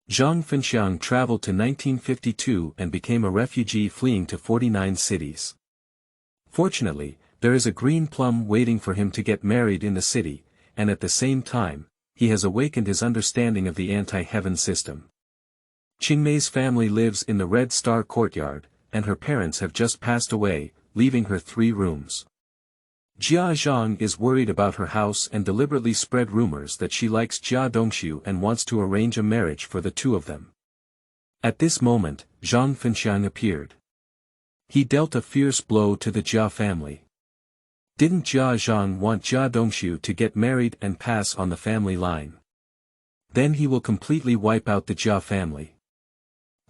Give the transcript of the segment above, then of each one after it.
Zhang Fenqiang traveled to 1952 and became a refugee fleeing to 49 cities. Fortunately, there is a green plum waiting for him to get married in the city, and at the same time, he has awakened his understanding of the anti-heaven system. Qingmei's family lives in the Red Star Courtyard, and her parents have just passed away, leaving her 3 rooms. Jia Zhang is worried about her house and deliberately spread rumors that she likes Jia Dongxu and wants to arrange a marriage for the two of them. At this moment, Zhang Fenqiang appeared. He dealt a fierce blow to the Jia family. Didn't Jia Zhang want Jia Dongxu to get married and pass on the family line? Then he will completely wipe out the Jia family.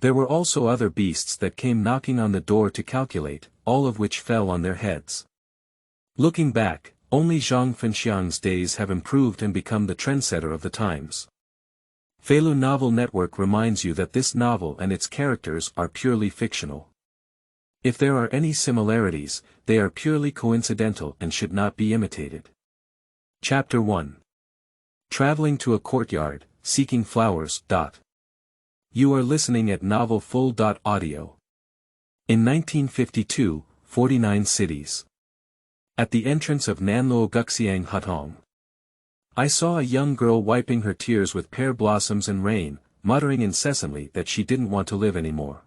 There were also other beasts that came knocking on the door to calculate, all of which fell on their heads. Looking back, only Zhang Fenqiang's days have improved and become the trendsetter of the times. Feilu Novel Network reminds you that this novel and its characters are purely fictional. If there are any similarities, they are purely coincidental and should not be imitated. Chapter 1. Traveling to a courtyard, seeking flowers. You are listening at novelfull.audio. In 1952, 49 cities. At the entrance of Nanluo Guxiang Hutong. I saw a young girl wiping her tears with pear blossoms and rain, muttering incessantly that she didn't want to live anymore.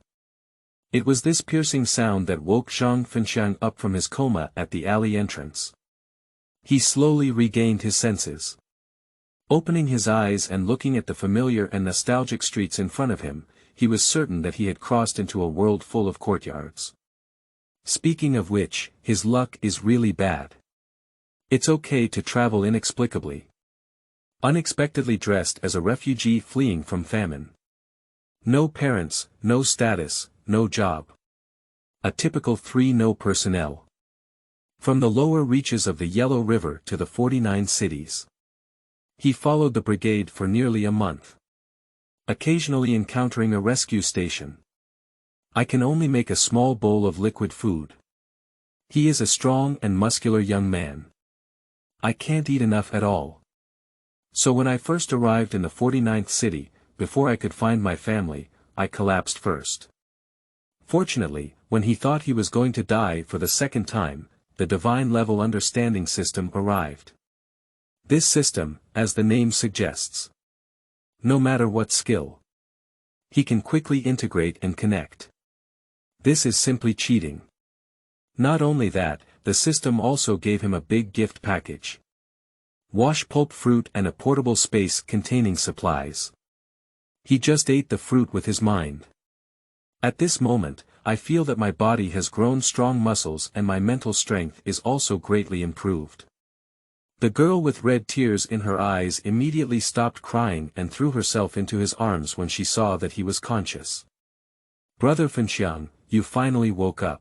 It was this piercing sound that woke Zhang Fenqiang up from his coma at the alley entrance. He slowly regained his senses. Opening his eyes and looking at the familiar and nostalgic streets in front of him, he was certain that he had crossed into a world full of courtyards. Speaking of which, his luck is really bad. It's okay to travel inexplicably. Unexpectedly dressed as a refugee fleeing from famine. No parents, no status, no job. A typical 3-no personnel. From the lower reaches of the Yellow River to the 49 cities. He followed the brigade for nearly a month. Occasionally encountering a rescue station. I can only make a small bowl of liquid food. He is a strong and muscular young man. I can't eat enough at all. So when I first arrived in the 49th city, before I could find my family, I collapsed first. Fortunately, when he thought he was going to die for the second time, the divine level understanding system arrived. This system, as the name suggests. No matter what skill. He can quickly integrate and connect. This is simply cheating. Not only that, the system also gave him a big gift package. Wash pulp fruit and a portable space containing supplies. He just ate the fruit with his mind. At this moment, I feel that my body has grown strong muscles and my mental strength is also greatly improved. The girl with red tears in her eyes immediately stopped crying and threw herself into his arms when she saw that he was conscious. Brother Fenqiang, you finally woke up.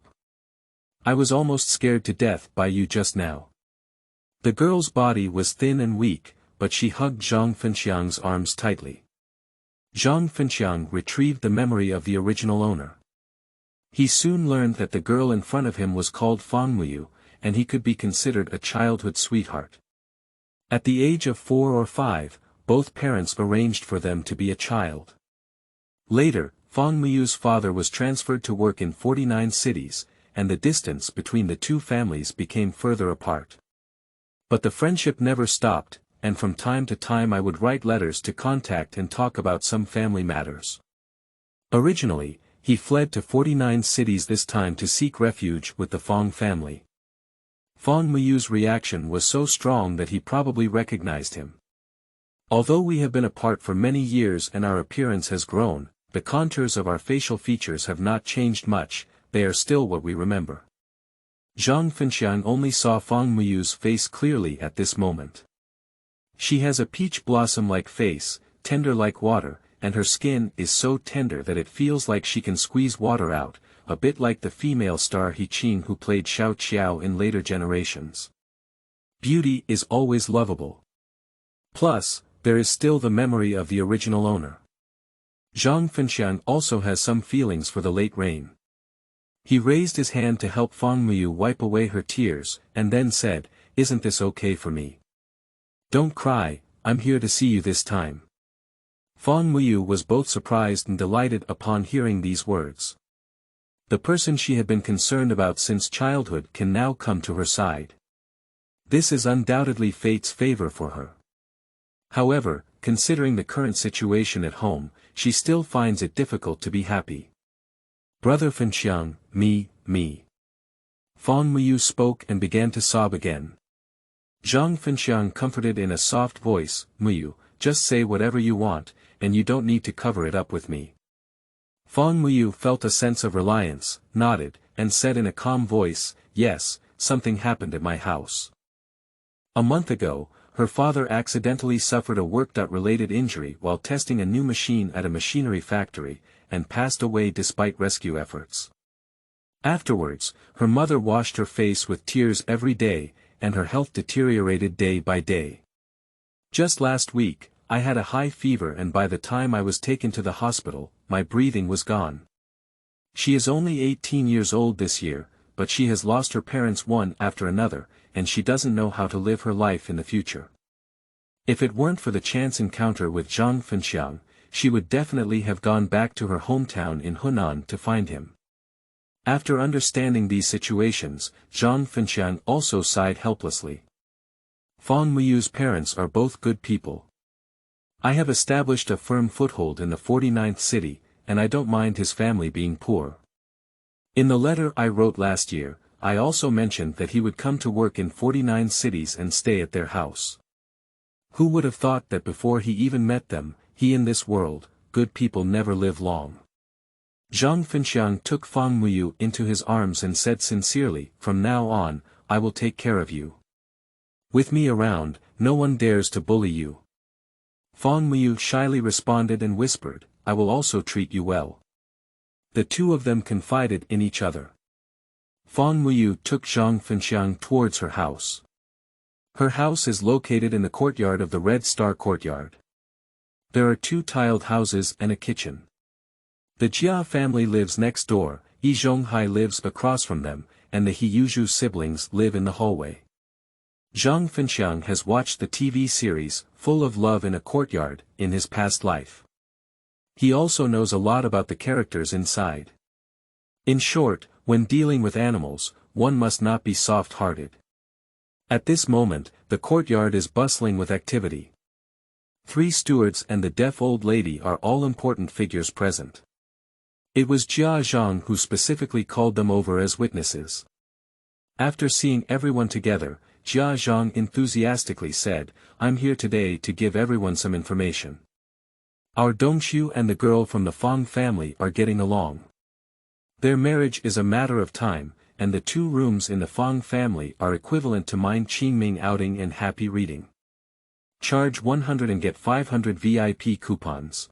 I was almost scared to death by you just now. The girl's body was thin and weak, but she hugged Zhang Fenqiang's arms tightly. Zhang Fenqiang retrieved the memory of the original owner. He soon learned that the girl in front of him was called Fangmuyu, and he could be considered a childhood sweetheart. At the age of 4 or 5, both parents arranged for them to be a child. Later, Fangmuyu's father was transferred to work in 49 cities, and the distance between the two families became further apart. But the friendship never stopped, and from time to time I would write letters to contact and talk about some family matters. Originally, he fled to 49 cities this time to seek refuge with the Fang family. Fangmuyu's reaction was so strong that he probably recognized him. Although we have been apart for many years and our appearance has grown, the contours of our facial features have not changed much, they are still what we remember. Zhang Fenqiang only saw Fangmuyu's face clearly at this moment. She has a peach blossom-like face, tender like water, and her skin is so tender that it feels like she can squeeze water out, a bit like the female star He Qing who played Xiao Qiao in later generations. Beauty is always lovable. Plus, there is still the memory of the original owner. Zhang Fenqiang also has some feelings for the late rain. He raised his hand to help Fangmuyu wipe away her tears, and then said, "Isn't this okay for me? Don't cry, I'm here to see you this time." Fang Muyu was both surprised and delighted upon hearing these words. The person she had been concerned about since childhood can now come to her side. This is undoubtedly fate's favor for her. However, considering the current situation at home, she still finds it difficult to be happy. Brother Fenqiang, me. Fang Muyu spoke and began to sob again. Zhang Fenqiang comforted in a soft voice, Muyu, just say whatever you want, and you don't need to cover it up with me. Fang Muyu felt a sense of reliance, nodded, and said in a calm voice, yes, something happened at my house. A month ago, her father accidentally suffered a work-related injury while testing a new machine at a machinery factory, and passed away despite rescue efforts. Afterwards, her mother washed her face with tears every day, and her health deteriorated day by day. Just last week, I had a high fever and by the time I was taken to the hospital, my breathing was gone. She is only 18 years old this year, but she has lost her parents one after another, and she doesn't know how to live her life in the future. If it weren't for the chance encounter with Zhang Fenqiang, she would definitely have gone back to her hometown in Hunan to find him. After understanding these situations, Zhang Fenqiang also sighed helplessly. Fang Muyu's parents are both good people. I have established a firm foothold in the 49th city, and I don't mind his family being poor. In the letter I wrote last year, I also mentioned that he would come to work in 49 cities and stay at their house. Who would have thought that before he even met them, he in this world, good people never live long. Zhang Fenqiang took Fang Muyu into his arms and said sincerely, from now on, I will take care of you. With me around, no one dares to bully you. Fang Muyu shyly responded and whispered, I will also treat you well. The two of them confided in each other. Fang Muyu took Zhang Fenqiang towards her house. Her house is located in the courtyard of the Red Star Courtyard. There are 2 tiled houses and a kitchen. The Jia family lives next door, Yi Zhonghai lives across from them, and the He siblings live in the hallway. Zhang Fenqiang has watched the TV series, Full of Love in a Courtyard, in his past life. He also knows a lot about the characters inside. In short, when dealing with animals, one must not be soft-hearted. At this moment, the courtyard is bustling with activity. 3 stewards and the deaf old lady are all important figures present. It was Jia Zhang who specifically called them over as witnesses. After seeing everyone together, Jia Zhang enthusiastically said, I'm here today to give everyone some information. Our Dongxu and the girl from the Fang family are getting along. Their marriage is a matter of time, and the 2 rooms in the Fang family are equivalent to mine Qingmei outing and happy reading. Charge 100 and get 500 VIP coupons.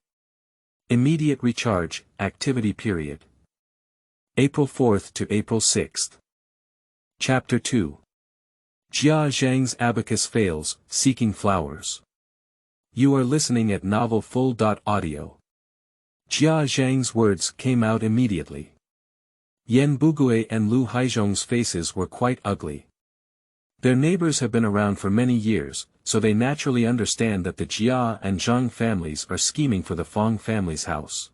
Immediate recharge, activity period. April 4th to April 6th. Chapter 2. Jia Zhang's Abacus fails, seeking flowers. You are listening at Novel Full.audio. Jia Zhang's words came out immediately. Yan Bugui and Lu Haizhong's faces were quite ugly. Their neighbors have been around for many years, so they naturally understand that the Jia and Zhang families are scheming for the Fang family's house.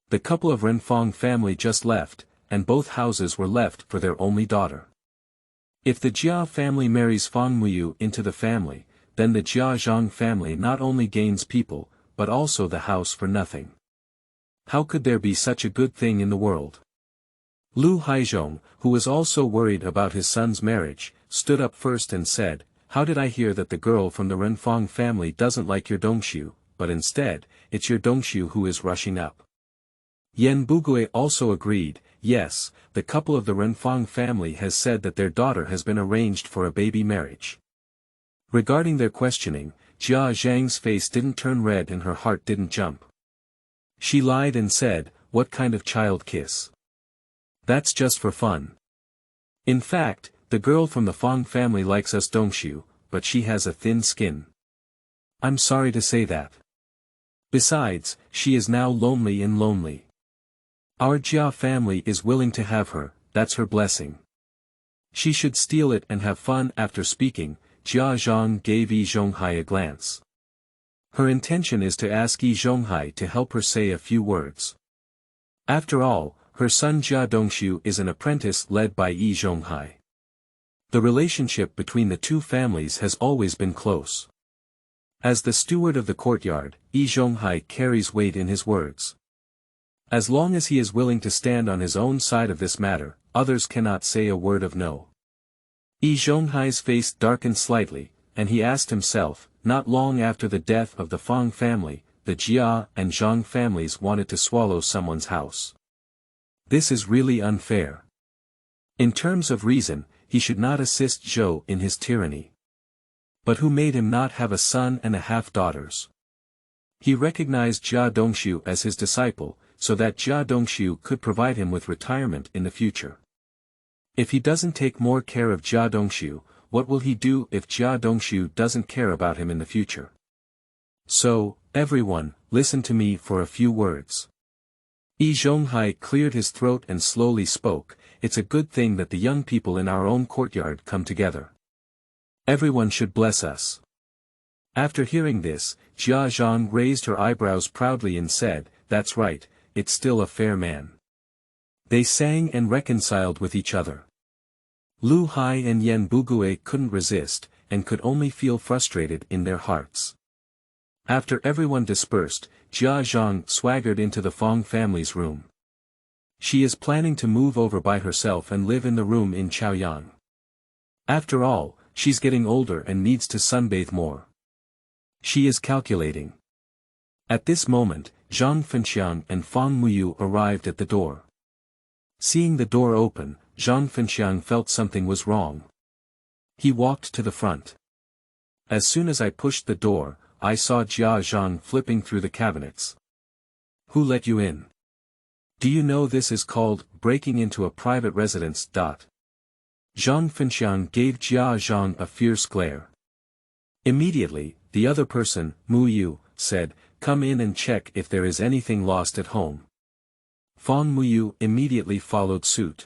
The couple of Renfang family just left, and both houses were left for their only daughter. If the Jia family marries Fang Muyu into the family, then the Jia Zhang family not only gains people, but also the house for nothing. How could there be such a good thing in the world? Lu Haizhong, who was also worried about his son's marriage, stood up first and said, How did I hear that the girl from the Renfang family doesn't like your Dongxu, but instead, it's your Dongxu who is rushing up? Yan Bugui also agreed, yes, the couple of the Renfang family has said that their daughter has been arranged for a baby marriage. Regarding their questioning, Jia Zhang's face didn't turn red and her heart didn't jump. She lied and said, What kind of child kiss? That's just for fun. In fact, the girl from the Fang family likes us Dongxu, but she has a thin skin. I'm sorry to say that. Besides, she is now lonely. Our Jia family is willing to have her, that's her blessing. She should steal it and have fun. After speaking, Jia Zhang gave Yi Zhonghai a glance. Her intention is to ask Yi Zhonghai to help her say a few words. After all, her son Jia Dongxu is an apprentice led by Yi Zhonghai. The relationship between the two families has always been close. As the steward of the courtyard, Yi Zhonghai carries weight in his words. As long as he is willing to stand on his own side of this matter, others cannot say a word of no. Yi Zhonghai's face darkened slightly, and he asked himself, not long after the death of the Fang family, the Jia and Zhang families wanted to swallow someone's house. This is really unfair. In terms of reason, he should not assist Zhou in his tyranny. But who made him not have a son and a half-daughters? He recognized Jia Dongxu as his disciple, so that Jia Dongxu could provide him with retirement in the future. If he doesn't take more care of Jia Dongxu, what will he do if Jia Dongxu doesn't care about him in the future? So, everyone, listen to me for a few words. Yi Zhonghai cleared his throat and slowly spoke, it's a good thing that the young people in our own courtyard come together. Everyone should bless us. After hearing this, Jia Zhang raised her eyebrows proudly and said, that's right, it's still a fair man. They sang and reconciled with each other. Lu Hai and Yan Bugue couldn't resist, and could only feel frustrated in their hearts. After everyone dispersed, Jia Zhang swaggered into the Fang family's room. She is planning to move over by herself and live in the room in Chaoyang. After all, she's getting older and needs to sunbathe more. She is calculating. At this moment, Zhang Fenqiang and Fang Muyu arrived at the door. Seeing the door open, Zhang Fenqiang felt something was wrong. He walked to the front. As soon as I pushed the door, I saw Jia Zhang flipping through the cabinets. Who let you in? Do you know this is called breaking into a private residence? Zhang Fenqiang gave Jia Zhang a fierce glare. Immediately, the other person, Mu Yu, said, come in and check if there is anything lost at home. Fang Muyu immediately followed suit.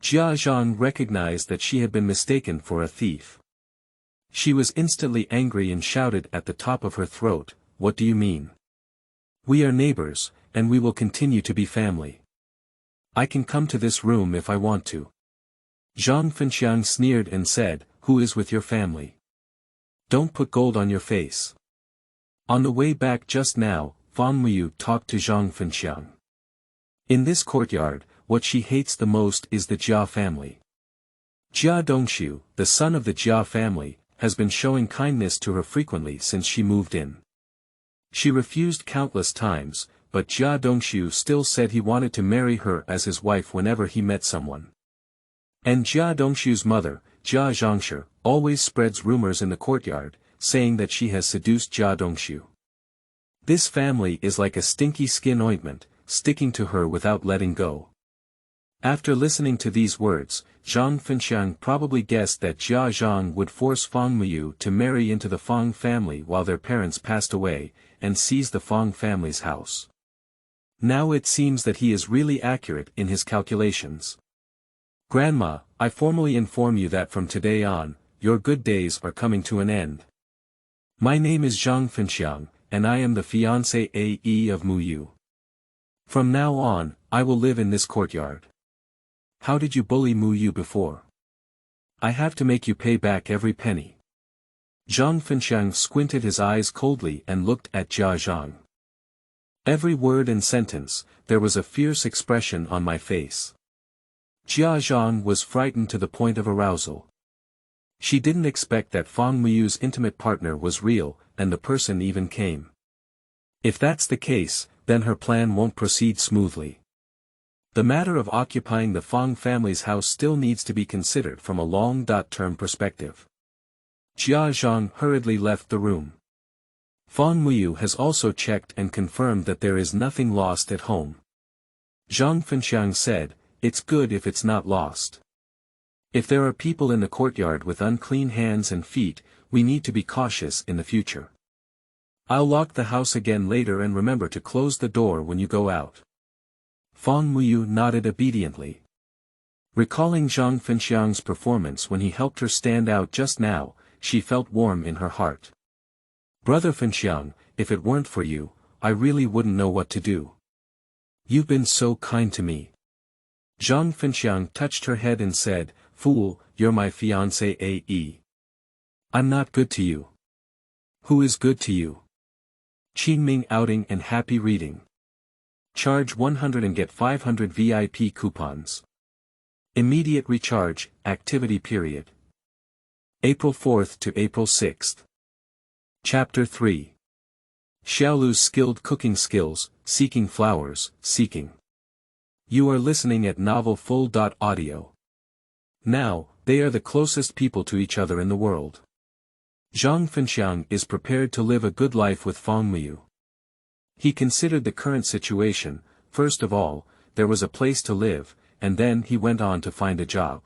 Jia Zhang recognized that she had been mistaken for a thief. She was instantly angry and shouted at the top of her throat, what do you mean? We are neighbors, and we will continue to be family. I can come to this room if I want to. Zhang Fenqiang sneered and said, who is with your family? Don't put gold on your face. On the way back just now, Fang Muyu talked to Zhang Fenqiang. In this courtyard, what she hates the most is the Jia family. Jia Dongxu, the son of the Jia family, has been showing kindness to her frequently since she moved in. She refused countless times, but Jia Dongxu still said he wanted to marry her as his wife whenever he met someone. And Jia Dongxu's mother, Jia Zhangshi, always spreads rumors in the courtyard, saying that she has seduced Jia Dongxu. This family is like a stinky skin ointment, sticking to her without letting go. After listening to these words, Zhang Fenqiang probably guessed that Jia Zhang would force Fang Muyu to marry into the Fang family while their parents passed away, and seize the Fang family's house. Now it seems that he is really accurate in his calculations. Grandma, I formally inform you that from today on, your good days are coming to an end. My name is Zhang Fenqiang, and I am the fiancé AE of Muyu. From now on, I will live in this courtyard. How did you bully Muyu before? I have to make you pay back every penny. Zhang Fenqiang squinted his eyes coldly and looked at Jia Zhang. Every word and sentence, there was a fierce expression on my face. Jia Zhang was frightened to the point of arousal. She didn't expect that Fang Muyu's intimate partner was real, and the person even came. If that's the case, then her plan won't proceed smoothly. The matter of occupying the Fang family's house still needs to be considered from a long-term perspective. Jia Zhang hurriedly left the room. Fang Muyu has also checked and confirmed that there is nothing lost at home. Zhang Fenqiang said, it's good if it's not lost. If there are people in the courtyard with unclean hands and feet, we need to be cautious in the future. I'll lock the house again later and remember to close the door when you go out. Fang Muyu nodded obediently. Recalling Zhang Fenqiang's performance when he helped her stand out just now, she felt warm in her heart. Brother Fenqiang, if it weren't for you, I really wouldn't know what to do. You've been so kind to me. Zhang Fenqiang touched her head and said, Fool, you're my fiancé A.E. I'm not good to you. Who is good to you? Qingmei outing and happy reading. Charge 100 and get 500 VIP coupons. Immediate recharge, activity period. April 4th to April 6th. Chapter 3. Xiaolu's skilled cooking skills, seeking flowers, seeking. You are listening at novel full.audio. Now, they are the closest people to each other in the world. Zhang Fenqiang is prepared to live a good life with Fangmuyu. He considered the current situation. First of all, there was a place to live, and then he went on to find a job.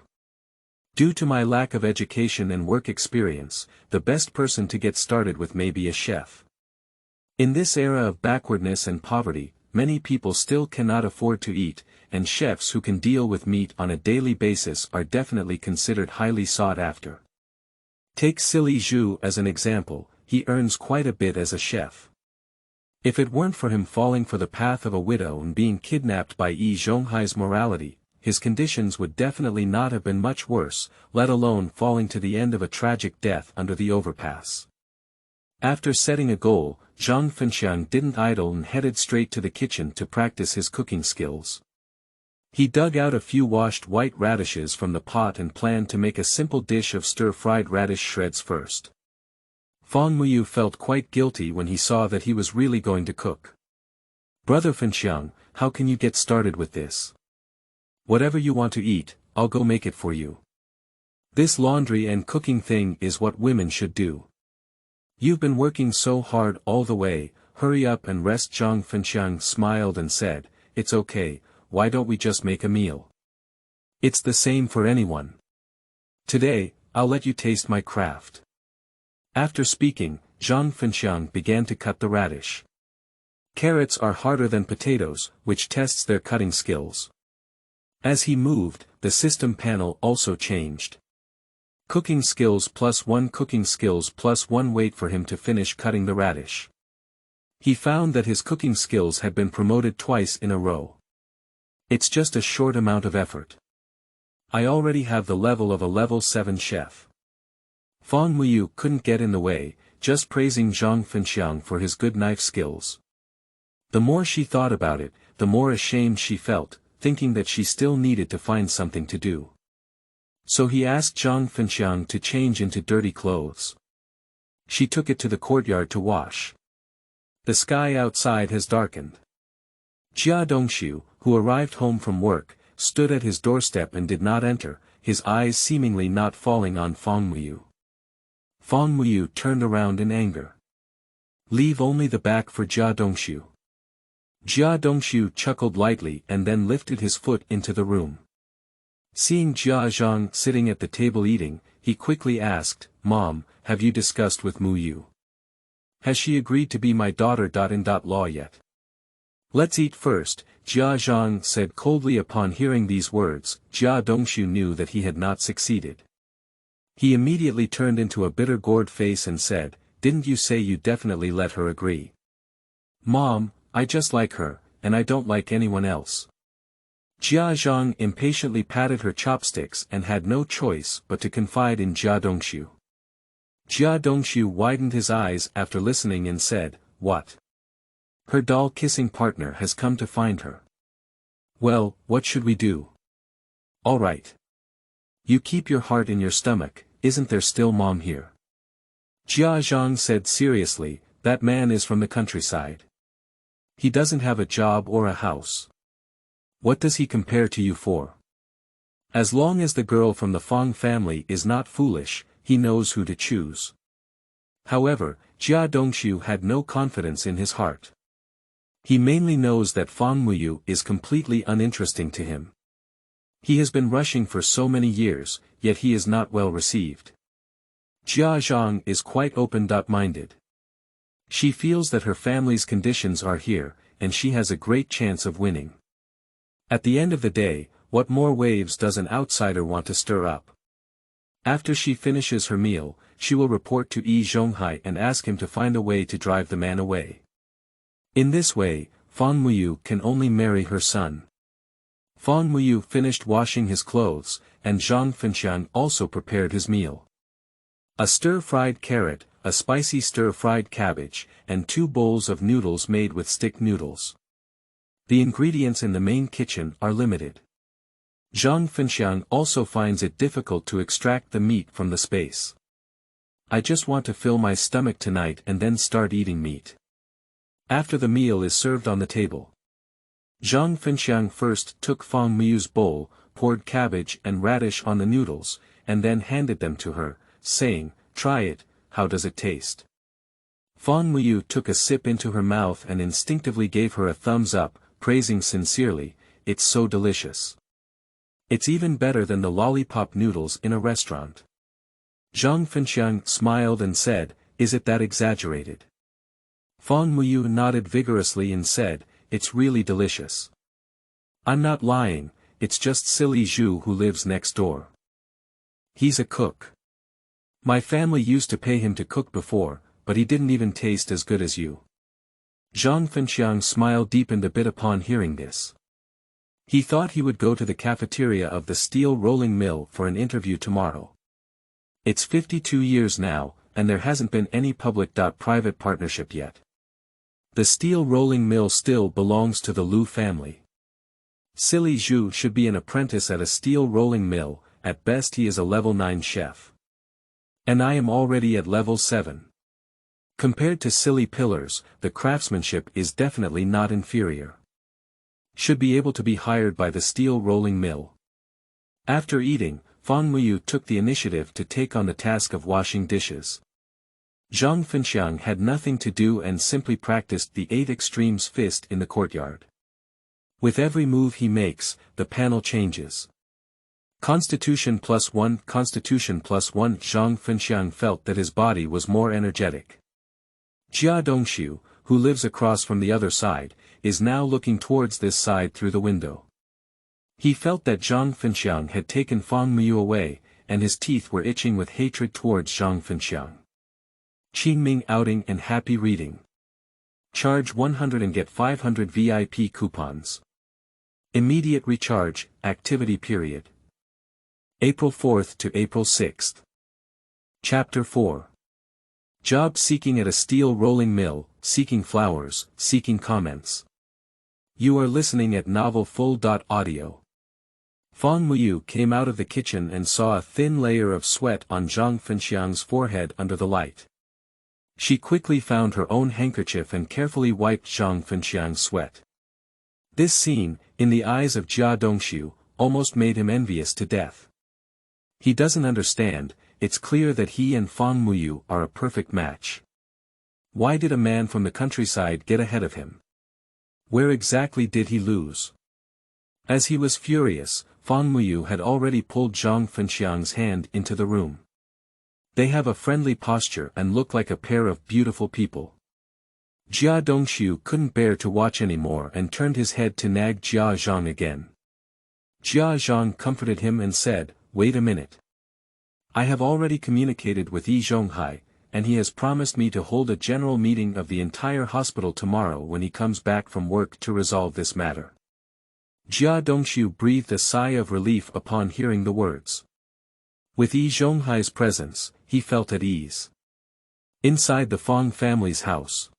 Due to my lack of education and work experience, the best person to get started with may be a chef. In this era of backwardness and poverty, many people still cannot afford to eat, and chefs who can deal with meat on a daily basis are definitely considered highly sought after. Take Silly Zhu as an example, he earns quite a bit as a chef. If it weren't for him falling for the path of a widow and being kidnapped by Yi Zhonghai's morality, his conditions would definitely not have been much worse, let alone falling to the end of a tragic death under the overpass. After setting a goal, Zhang Fenqiang didn't idle and headed straight to the kitchen to practice his cooking skills. He dug out a few washed white radishes from the pot and planned to make a simple dish of stir-fried radish shreds first. Fangmuyu felt quite guilty when he saw that he was really going to cook. Brother Fenqiang, how can you get started with this? Whatever you want to eat, I'll go make it for you. This laundry and cooking thing is what women should do. You've been working so hard all the way, hurry up and rest. Zhang Fenqiang smiled and said, It's okay, why don't we just make a meal? It's the same for anyone. Today, I'll let you taste my craft. After speaking, Zhang Fenqiang began to cut the radish. Carrots are harder than potatoes, which tests their cutting skills. As he moved, the system panel also changed. Cooking skills +1, cooking skills +1. Wait for him to finish cutting the radish. He found that his cooking skills had been promoted twice in a row. It's just a short amount of effort. I already have the level of a level 7 chef. Fangmuyu couldn't get in the way, just praising Zhang Fenqiang for his good knife skills. The more she thought about it, the more ashamed she felt, thinking that she still needed to find something to do. So he asked Zhang Fenqiang to change into dirty clothes. She took it to the courtyard to wash. The sky outside has darkened. Jia Dongxu, who arrived home from work, stood at his doorstep and did not enter, his eyes seemingly not falling on Fangmuyu. Fangmuyu turned around in anger. Leave only the back for Jia Dongxu. Jia Dongxu chuckled lightly and then lifted his foot into the room. Seeing Jia Zhang sitting at the table eating, he quickly asked, Mom, have you discussed with Muyu? Has she agreed to be my daughter.in.law yet? Let's eat first, Jia Zhang said coldly. Upon hearing these words, Jia Dongxu knew that he had not succeeded. He immediately turned into a bitter gourd face and said, Didn't you say you definitely let her agree? Mom, I just like her, and I don't like anyone else. Jia Zhang impatiently patted her chopsticks and had no choice but to confide in Jia Dongxu. Jia Dongxu widened his eyes after listening and said, What? Her doll-kissing partner has come to find her. Well, what should we do? All right. You keep your heart in your stomach, isn't there still Mom here? Jia Zhang said seriously, that man is from the countryside. He doesn't have a job or a house. What does he compare to you for? As long as the girl from the Fang family is not foolish, he knows who to choose. However, Jia Dongxu had no confidence in his heart. He mainly knows that Fangmuyu is completely uninteresting to him. He has been rushing for so many years, yet he is not well received. Jia Zhang is quite open-minded. She feels that her family's conditions are here, and she has a great chance of winning. At the end of the day, what more waves does an outsider want to stir up? After she finishes her meal, she will report to Yi Zhonghai and ask him to find a way to drive the man away. In this way, Fang Muyu can only marry her son. Fang Muyu finished washing his clothes, and Zhang Fenqiang also prepared his meal. A stir-fried carrot, a spicy stir-fried cabbage, and 2 bowls of noodles made with stick noodles. The ingredients in the main kitchen are limited. Zhang Fenqiang also finds it difficult to extract the meat from the space. I just want to fill my stomach tonight and then start eating meat. After the meal is served on the table, Zhang Fenqiang first took Fang Muyu's bowl, poured cabbage and radish on the noodles, and then handed them to her, saying, "Try it, how does it taste?" Fang Muyu took a sip into her mouth and instinctively gave her a thumbs up, praising sincerely, "It's so delicious. It's even better than the lollipop noodles in a restaurant." Zhang Fenqiang smiled and said, "Is it that exaggerated?" Fang Muyu nodded vigorously and said, "It's really delicious. I'm not lying, it's just silly Zhu who lives next door. He's a cook. My family used to pay him to cook before, but he didn't even taste as good as you." Zhang Fenqiang's smile deepened a bit upon hearing this. He thought he would go to the cafeteria of the steel rolling mill for an interview tomorrow. It's 52 years now, and there hasn't been any public-private partnership yet. The steel rolling mill still belongs to the Lu family. Silly Zhu should be an apprentice at a steel rolling mill, at best he is a level 9 chef. And I am already at level 7. Compared to silly pillars, the craftsmanship is definitely not inferior. Should be able to be hired by the steel rolling mill. After eating, Fang Muyu took the initiative to take on the task of washing dishes. Zhang Fenqiang had nothing to do and simply practiced the 8 extremes fist in the courtyard. With every move he makes, the panel changes. Constitution +1, Constitution +1. Zhang Fenqiang felt that his body was more energetic. Jia Dongxu, who lives across from the other side, is now looking towards this side through the window. He felt that Zhang Fenqiang had taken Fang Muyu away, and his teeth were itching with hatred towards Zhang Fenqiang. Qingmei outing and happy reading. Charge 100 and get 500 VIP coupons. Immediate recharge, activity period. April 4th to April 6th. Chapter 4. Job seeking at a steel rolling mill, seeking flowers, seeking comments. You are listening at novelfull.audio. Fang Muyu came out of the kitchen and saw a thin layer of sweat on Zhang Fenqiang's forehead under the light. She quickly found her own handkerchief and carefully wiped Zhang Fenqiang's sweat. This scene, in the eyes of Jia Dongxu, almost made him envious to death. He doesn't understand, it's clear that he and Fang Muyu are a perfect match. Why did a man from the countryside get ahead of him? Where exactly did he lose? As he was furious, Fang Muyu had already pulled Zhang Fenqiang's hand into the room. They have a friendly posture and look like a pair of beautiful people. Jia Dongxu couldn't bear to watch anymore and turned his head to nag Jia Zhang again. Jia Zhang comforted him and said, "Wait a minute. I have already communicated with Yi Zhonghai, and he has promised me to hold a general meeting of the entire hospital tomorrow when he comes back from work to resolve this matter." Jia Dongxu breathed a sigh of relief upon hearing the words. With Yi Zhonghai's presence, he felt at ease. Inside the Fang family's house,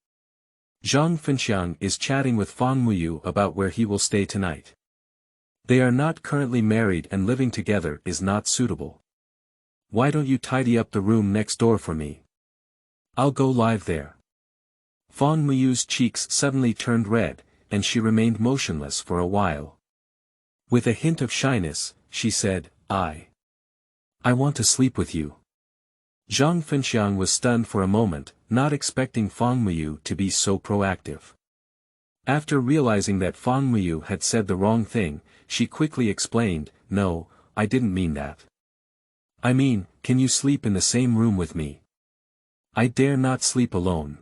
Zhang Fenqiang is chatting with Fang Muyu about where he will stay tonight. They are not currently married and living together is not suitable. Why don't you tidy up the room next door for me? I'll go live there. Fang Muyu's cheeks suddenly turned red, and she remained motionless for a while. With a hint of shyness, she said, I want to sleep with you. Zhang Fenqiang was stunned for a moment, not expecting Fang Muyu to be so proactive. After realizing that Fang Muyu had said the wrong thing, she quickly explained, "No, I didn't mean that. I mean, can you sleep in the same room with me? I dare not sleep alone."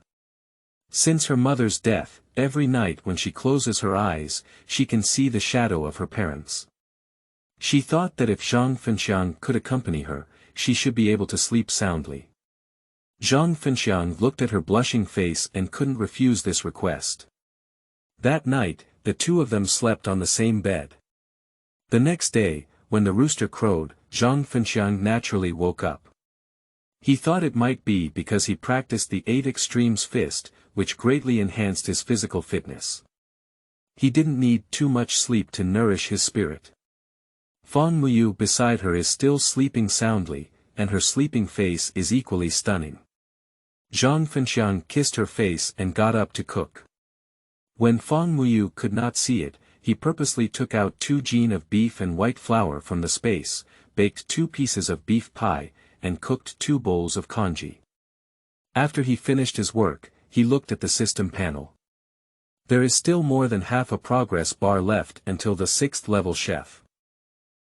Since her mother's death, every night when she closes her eyes, she can see the shadow of her parents. She thought that if Zhang Fenqiang could accompany her, she should be able to sleep soundly. Zhang Fenqiang looked at her blushing face and couldn't refuse this request. That night, the two of them slept on the same bed. The next day, when the rooster crowed, Zhang Fenqiang naturally woke up. He thought it might be because he practiced the 8 extremes fist, which greatly enhanced his physical fitness. He didn't need too much sleep to nourish his spirit. Fang Muyu beside her is still sleeping soundly, and her sleeping face is equally stunning. Zhang Fenqiang kissed her face and got up to cook. When Fang Muyu could not see it, he purposely took out 2 jin of beef and white flour from the space, baked 2 pieces of beef pie, and cooked 2 bowls of congee. After he finished his work, he looked at the system panel. There is still more than half a progress bar left until the 6th level chef.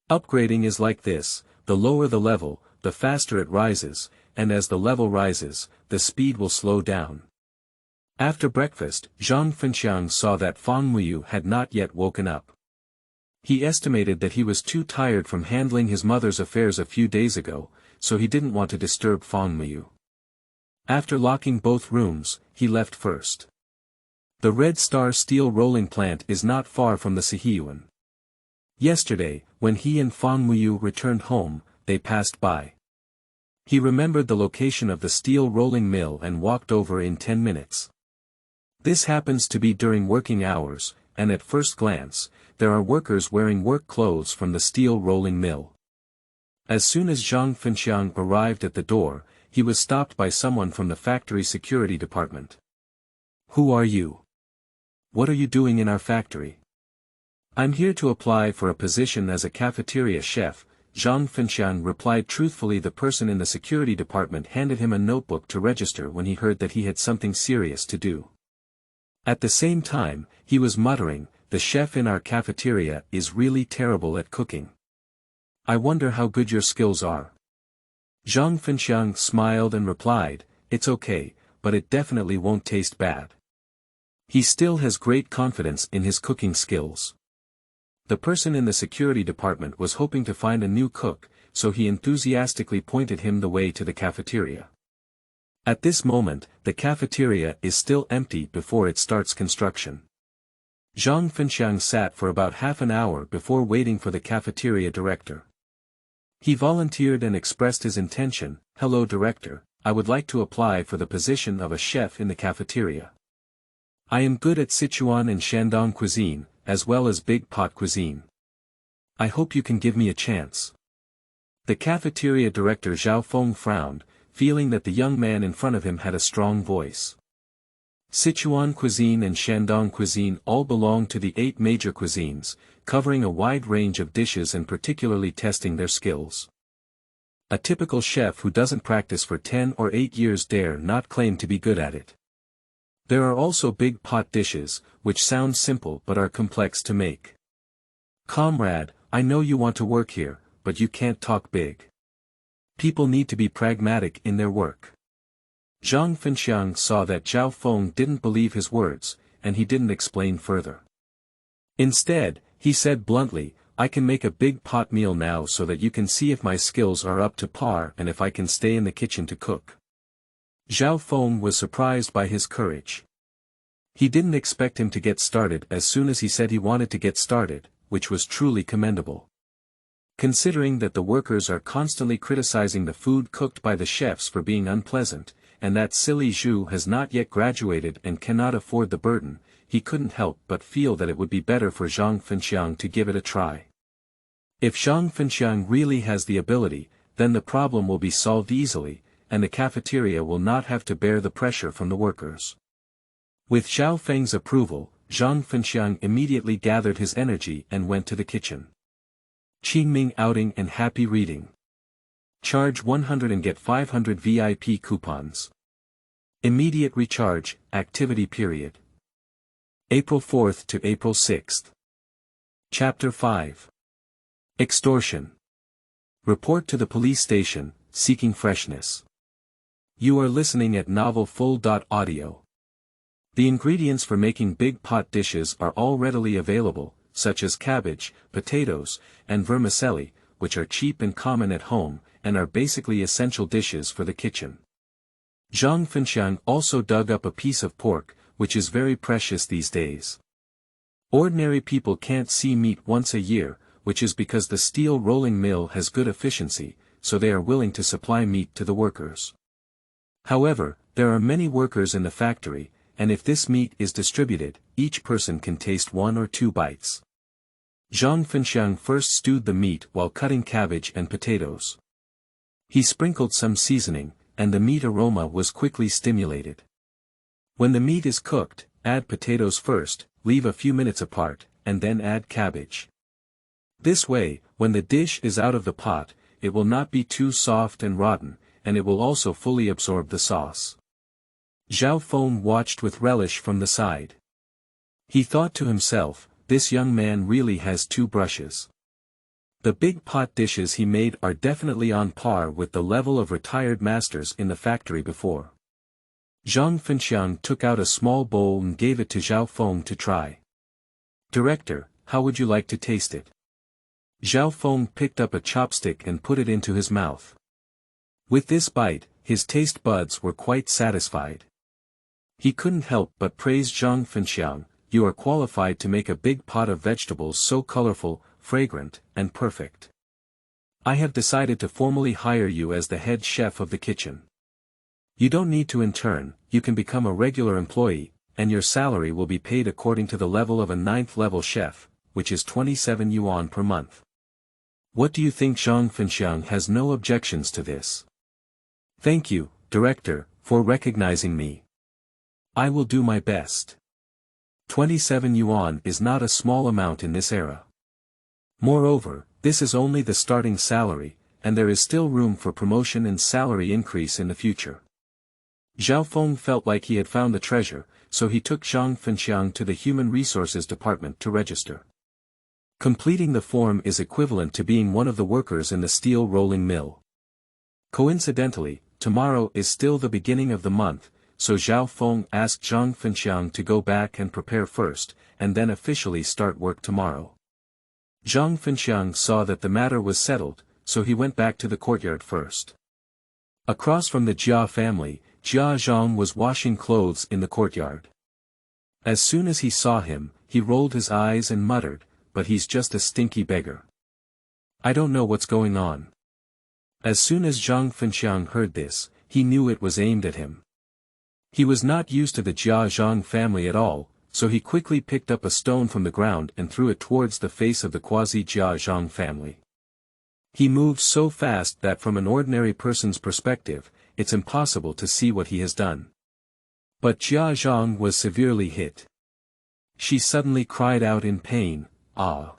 Upgrading is like this: the lower the level, the faster it rises, and as the level rises, the speed will slow down. After breakfast, Zhang Fenqiang saw that Fang Muyu had not yet woken up. He estimated that he was too tired from handling his mother's affairs a few days ago, so he didn't want to disturb Fang Muyu. After locking both rooms, he left first. The Red Star steel rolling plant is not far from the Siheyuan. Yesterday, when he and Fang Muyu returned home, they passed by. He remembered the location of the steel rolling mill and walked over in 10 minutes. This happens to be during working hours, and at first glance, there are workers wearing work clothes from the steel rolling mill. As soon as Zhang Fenqiang arrived at the door, he was stopped by someone from the factory security department. "Who are you? What are you doing in our factory?" "I'm here to apply for a position as a cafeteria chef," Zhang Fenqiang replied truthfully. The person in the security department handed him a notebook to register when he heard that he had something serious to do. At the same time, he was muttering, "The chef in our cafeteria is really terrible at cooking. I wonder how good your skills are." Zhang Fenqiang smiled and replied, "It's okay, but it definitely won't taste bad." He still has great confidence in his cooking skills. The person in the security department was hoping to find a new cook, so he enthusiastically pointed him the way to the cafeteria. At this moment, the cafeteria is still empty before it starts construction. Zhang Fenqiang sat for about half an hour before waiting for the cafeteria director. He volunteered and expressed his intention, "Hello director, I would like to apply for the position of a chef in the cafeteria. I am good at Sichuan and Shandong cuisine, as well as big pot cuisine. I hope you can give me a chance." The cafeteria director Zhao Feng frowned, feeling that the young man in front of him had a strong voice. Sichuan cuisine and Shandong cuisine all belong to the 8 major cuisines, covering a wide range of dishes and particularly testing their skills. A typical chef who doesn't practice for 10 or 8 years dare not claim to be good at it. There are also big pot dishes, which sound simple but are complex to make. "Comrade, I know you want to work here, but you can't talk big. People need to be pragmatic in their work." Zhang Fenqiang saw that Zhao Feng didn't believe his words, and he didn't explain further. Instead, he said bluntly, "I can make a big pot meal now so that you can see if my skills are up to par and if I can stay in the kitchen to cook." Zhao Feng was surprised by his courage. He didn't expect him to get started as soon as he said he wanted to get started, which was truly commendable. Considering that the workers are constantly criticizing the food cooked by the chefs for being unpleasant, and that silly Zhu has not yet graduated and cannot afford the burden, he couldn't help but feel that it would be better for Zhang Fenqiang to give it a try. If Zhang Fenqiang really has the ability, then the problem will be solved easily, and the cafeteria will not have to bear the pressure from the workers. With Xiao Feng's approval, Zhang Fenqiang immediately gathered his energy and went to the kitchen. Qingmei outing and happy reading. Charge 100 and get 500 VIP coupons. Immediate recharge, activity period. April 4th to April 6th. Chapter 5. Extortion. Report to the police station, seeking freshness. You are listening at novelfull.audio. The ingredients for making big pot dishes are all readily available, such as cabbage, potatoes, and vermicelli, which are cheap and common at home, and are basically essential dishes for the kitchen. Zhang Fenqiang also dug up a piece of pork, which is very precious these days. Ordinary people can't see meat once a year, which is because the steel rolling mill has good efficiency, so they are willing to supply meat to the workers. However, there are many workers in the factory, and if this meat is distributed, each person can taste 1 or 2 bites. Zhang Fenqiang first stewed the meat while cutting cabbage and potatoes. He sprinkled some seasoning, and the meat aroma was quickly stimulated. When the meat is cooked, add potatoes first, leave a few minutes apart, and then add cabbage. This way, when the dish is out of the pot, it will not be too soft and rotten, and it will also fully absorb the sauce. Zhao Feng watched with relish from the side. He thought to himself, this young man really has 2 brushes. The big pot dishes he made are definitely on par with the level of retired masters in the factory before. Zhang Fenqiang took out a small bowl and gave it to Zhao Feng to try. "Director, how would you like to taste it?" Zhao Feng picked up a chopstick and put it into his mouth. With this bite, his taste buds were quite satisfied. He couldn't help but praise Zhang Fenqiang, "You are qualified to make a big pot of vegetables so colorful, fragrant, and perfect. I have decided to formally hire you as the head chef of the kitchen. You don't need to intern, you can become a regular employee, and your salary will be paid according to the level of a 9th-level chef, which is 27 yuan per month." What do you think? Zhang Fenqiang has no objections to this. "Thank you, Director, for recognizing me. I will do my best." 27 yuan is not a small amount in this era. Moreover, this is only the starting salary, and there is still room for promotion and salary increase in the future. Zhao Feng felt like he had found the treasure, so he took Zhang Fenqiang to the Human Resources Department to register. Completing the form is equivalent to being one of the workers in the steel rolling mill. Coincidentally, tomorrow is still the beginning of the month, so Zhao Feng asked Zhang Fenqiang to go back and prepare first, and then officially start work tomorrow. Zhang Fenqiang saw that the matter was settled, so he went back to the courtyard first. Across from the Jia family, Jia Zhang was washing clothes in the courtyard. As soon as he saw him, he rolled his eyes and muttered, "But he's just a stinky beggar. I don't know what's going on." As soon as Zhang Fenqiang heard this, he knew it was aimed at him. He was not used to the Jia Zhang family at all, so he quickly picked up a stone from the ground and threw it towards the face of the quasi-Jia Zhang family. He moved so fast that from an ordinary person's perspective, it's impossible to see what he has done. But Jia Zhang was severely hit. She suddenly cried out in pain, "Ah!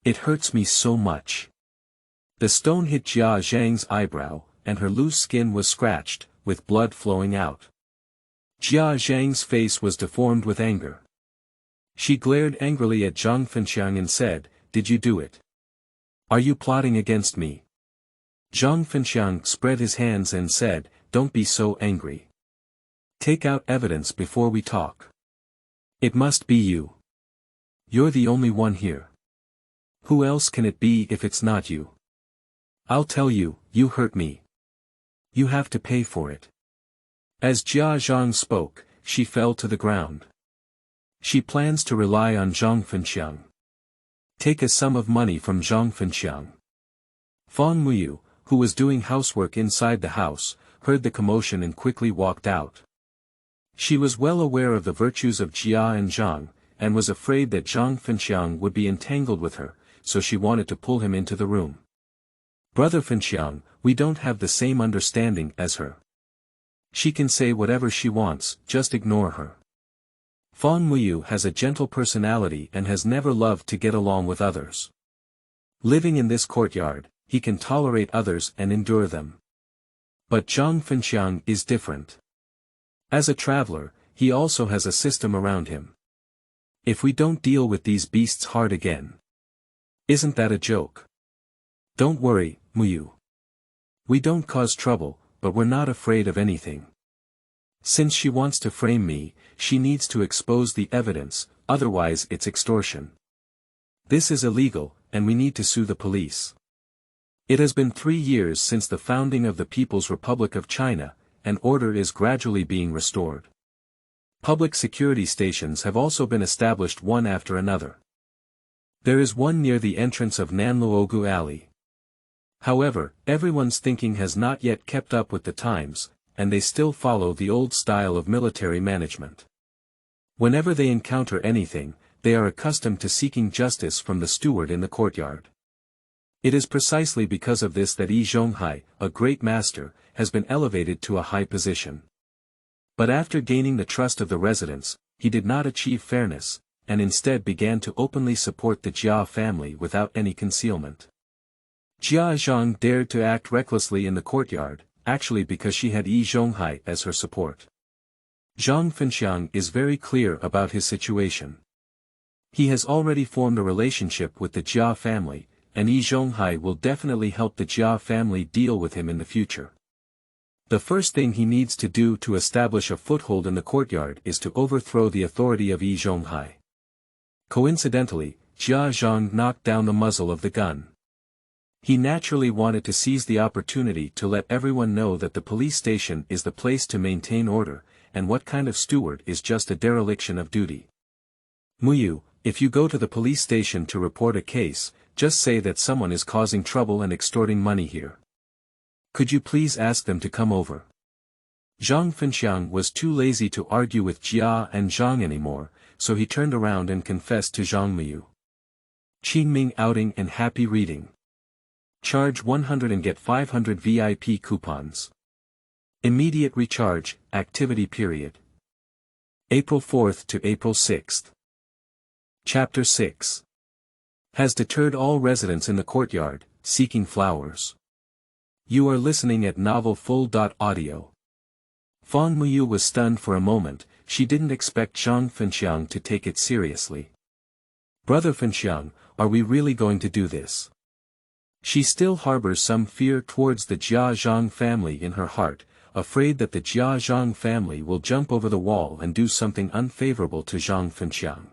It hurts me so much." The stone hit Jia Zhang's eyebrow, and her loose skin was scratched, with blood flowing out. Jia Zhang's face was deformed with anger. She glared angrily at Zhang Fenqiang and said, "Did you do it? Are you plotting against me?" Zhang Fenqiang spread his hands and said, "Don't be so angry. Take out evidence before we talk. It must be you. You're the only one here. Who else can it be if it's not you? I'll tell you, you hurt me. You have to pay for it." As Jia Zhang spoke, she fell to the ground. She plans to rely on Zhang Fenqiang. Take a sum of money from Zhang Fenqiang. Fang Muyu, who was doing housework inside the house, heard the commotion and quickly walked out. She was well aware of the virtues of Jia and Zhang, and was afraid that Zhang Fenqiang would be entangled with her, so she wanted to pull him into the room. "Brother Fenqiang, we don't have the same understanding as her. She can say whatever she wants, just ignore her. Fang Muyu has a gentle personality and has never loved to get along with others. Living in this courtyard, he can tolerate others and endure them. But Zhang Fenqiang is different. As a traveler, he also has a system around him. If we don't deal with these beasts hard again. Isn't that a joke? Don't worry, Muyu. We don't cause trouble, but we're not afraid of anything. Since she wants to frame me, she needs to expose the evidence, otherwise it's extortion. This is illegal, and we need to sue the police. It has been 3 years since the founding of the People's Republic of China, and order is gradually being restored. Public security stations have also been established one after another. There is one near the entrance of Nanluogu Alley. However, everyone's thinking has not yet kept up with the times, and they still follow the old style of military management. Whenever they encounter anything, they are accustomed to seeking justice from the steward in the courtyard. It is precisely because of this that Yi Zhonghai, a great master, has been elevated to a high position. But after gaining the trust of the residents, he did not achieve fairness, and instead began to openly support the Jia family without any concealment. Jia Zhang dared to act recklessly in the courtyard, actually because she had Yi Zhonghai as her support. Zhang Fenqiang is very clear about his situation. He has already formed a relationship with the Jia family, and Yi Zhonghai will definitely help the Jia family deal with him in the future. The first thing he needs to do to establish a foothold in the courtyard is to overthrow the authority of Yi Zhonghai. Coincidentally, Jia Zhang knocked down the muzzle of the gun. He naturally wanted to seize the opportunity to let everyone know that the police station is the place to maintain order, and what kind of steward is just a dereliction of duty. Muyu, if you go to the police station to report a case, just say that someone is causing trouble and extorting money here. Could you please ask them to come over? Zhang Fenqiang was too lazy to argue with Jia and Zhang anymore, so he turned around and confessed to Zhang Muyu. Qingmei outing and happy reading. Charge 100 and get 500 VIP coupons. Immediate recharge, activity period. April 4th to April 6th. Chapter 6. Has deterred all residents in the courtyard, seeking flowers. You are listening at novel full.audio. Fang Muyu was stunned for a moment. She didn't expect Zhang Fenqiang to take it seriously. Brother Fenqiang, are we really going to do this? She still harbors some fear towards the Jia Zhang family in her heart, afraid that the Jia Zhang family will jump over the wall and do something unfavorable to Zhang Fenqiang.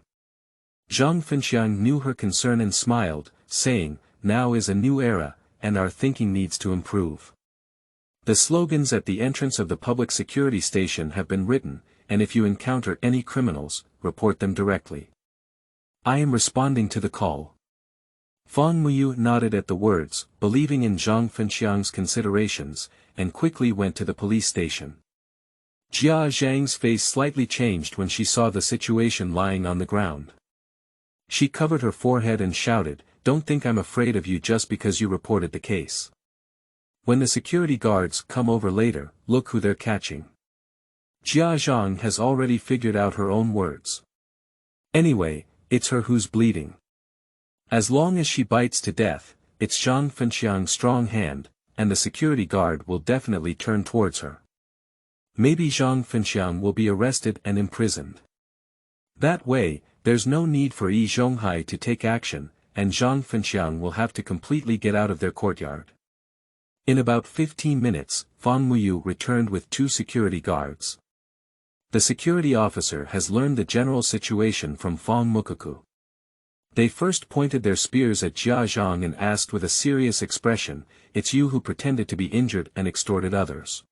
Zhang Fenqiang knew her concern and smiled, saying, "Now is a new era, and our thinking needs to improve. The slogans at the entrance of the public security station have been written, and if you encounter any criminals, report them directly. I am responding to the call." Fang Muyu nodded at the words, believing in Zhang Fenqiang's considerations, and quickly went to the police station. Jia Zhang's face slightly changed when she saw the situation lying on the ground. She covered her forehead and shouted, "Don't think I'm afraid of you just because you reported the case. When the security guards come over later, look who they're catching." Jia Zhang has already figured out her own words. Anyway, it's her who's bleeding. As long as she bites to death, it's Zhang Fenqiang's strong hand, and the security guard will definitely turn towards her. Maybe Zhang Fenqiang will be arrested and imprisoned. That way, there's no need for Yi Zhonghai to take action, and Zhang Fenqiang will have to completely get out of their courtyard. In about 15 minutes, Fang Muyu returned with 2 security guards. The security officer has learned the general situation from Fang Mukaku. They first pointed their spears at Jia Zhang and asked with a serious expression, "It's you who pretended to be injured and extorted others.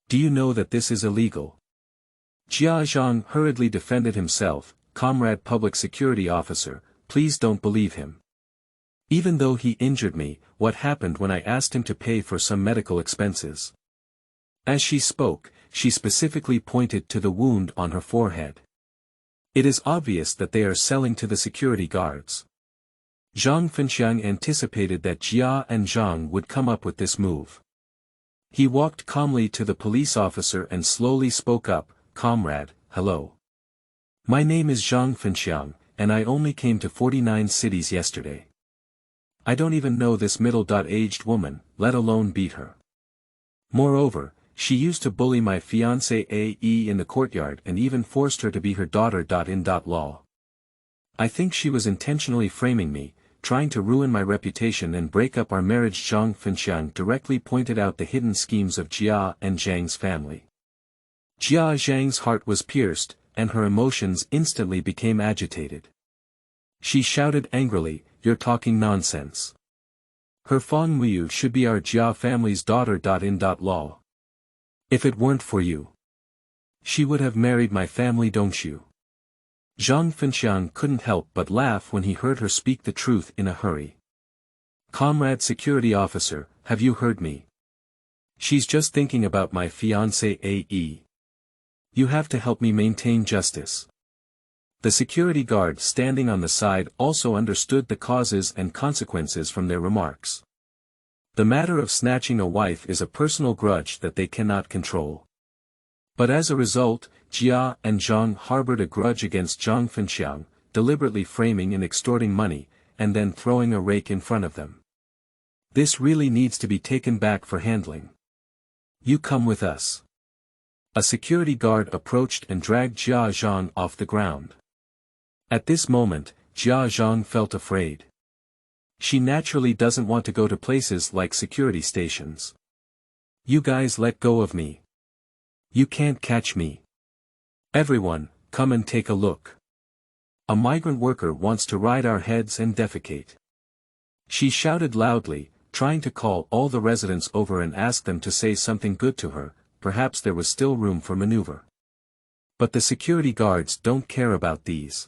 Do you know that this is illegal?" Jia Zhang hurriedly defended himself, "Comrade public security officer, please don't believe him. Even though he injured me, what happened when I asked him to pay for some medical expenses?" As she spoke, she specifically pointed to the wound on her forehead. It is obvious that they are selling to the security guards. Zhang Fenqiang anticipated that Jia and Zhang would come up with this move. He walked calmly to the police officer and slowly spoke up, "Comrade, hello. My name is Zhang Fenqiang, and I only came to 49 cities yesterday. I don't even know this middle-aged woman, let alone beat her. Moreover, she used to bully my fiancée AE in the courtyard and even forced her to be her daughter.In.Law. I think she was intentionally framing me, trying to ruin my reputation and break up our marriage." Zhang Fenqiang directly pointed out the hidden schemes of Jia and Zhang's family. Jia Zhang's heart was pierced, and her emotions instantly became agitated. She shouted angrily, "You're talking nonsense. Her Fang Muyu should be our Jia family's daughter.In.Law. If it weren't for you, she would have married my family Dongxu. Zhang Fenqiang couldn't help but laugh when he heard her speak the truth in a hurry. Comrade security officer, have you heard me? She's just thinking about my fiancé AE. You have to help me maintain justice. The security guard standing on the side also understood the causes and consequences from their remarks. The matter of snatching a wife is a personal grudge that they cannot control. But as a result, Jia and Zhang harbored a grudge against Zhang Fenqiang, deliberately framing and extorting money, and then throwing a rake in front of them. This really needs to be taken back for handling. You come with us. A security guard approached and dragged Jia Zhang off the ground. At this moment, Jia Zhang felt afraid. She naturally doesn't want to go to places like security stations. You guys let go of me. You can't catch me. Everyone, come and take a look. A migrant worker wants to ride our heads and defecate. She shouted loudly, trying to call all the residents over and ask them to say something good to her. Perhaps there was still room for maneuver. But the security guards don't care about these.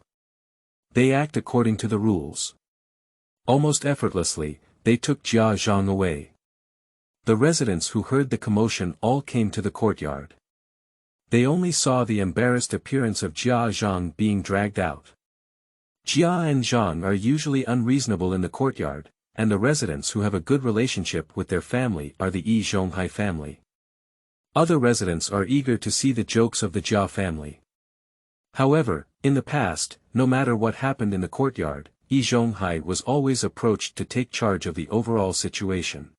They act according to the rules. Almost effortlessly, they took Jia Zhang away. The residents who heard the commotion all came to the courtyard. They only saw the embarrassed appearance of Jia Zhang being dragged out. Jia and Zhang are usually unreasonable in the courtyard, and the residents who have a good relationship with their family are the Yi Zhonghai family. Other residents are eager to see the jokes of the Jia family. However, in the past, no matter what happened in the courtyard, Yi Zhonghai was always approached to take charge of the overall situation.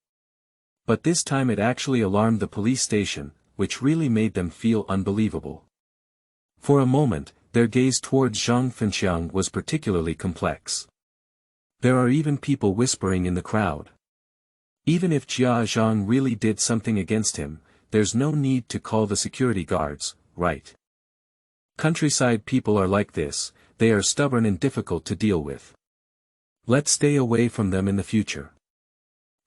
But this time it actually alarmed the police station, which really made them feel unbelievable. For a moment, their gaze towards Zhang Fenqiang was particularly complex. There are even people whispering in the crowd. Even if Jia Zhang really did something against him, there's no need to call the security guards, right? Countryside people are like this, they are stubborn and difficult to deal with. Let's stay away from them in the future.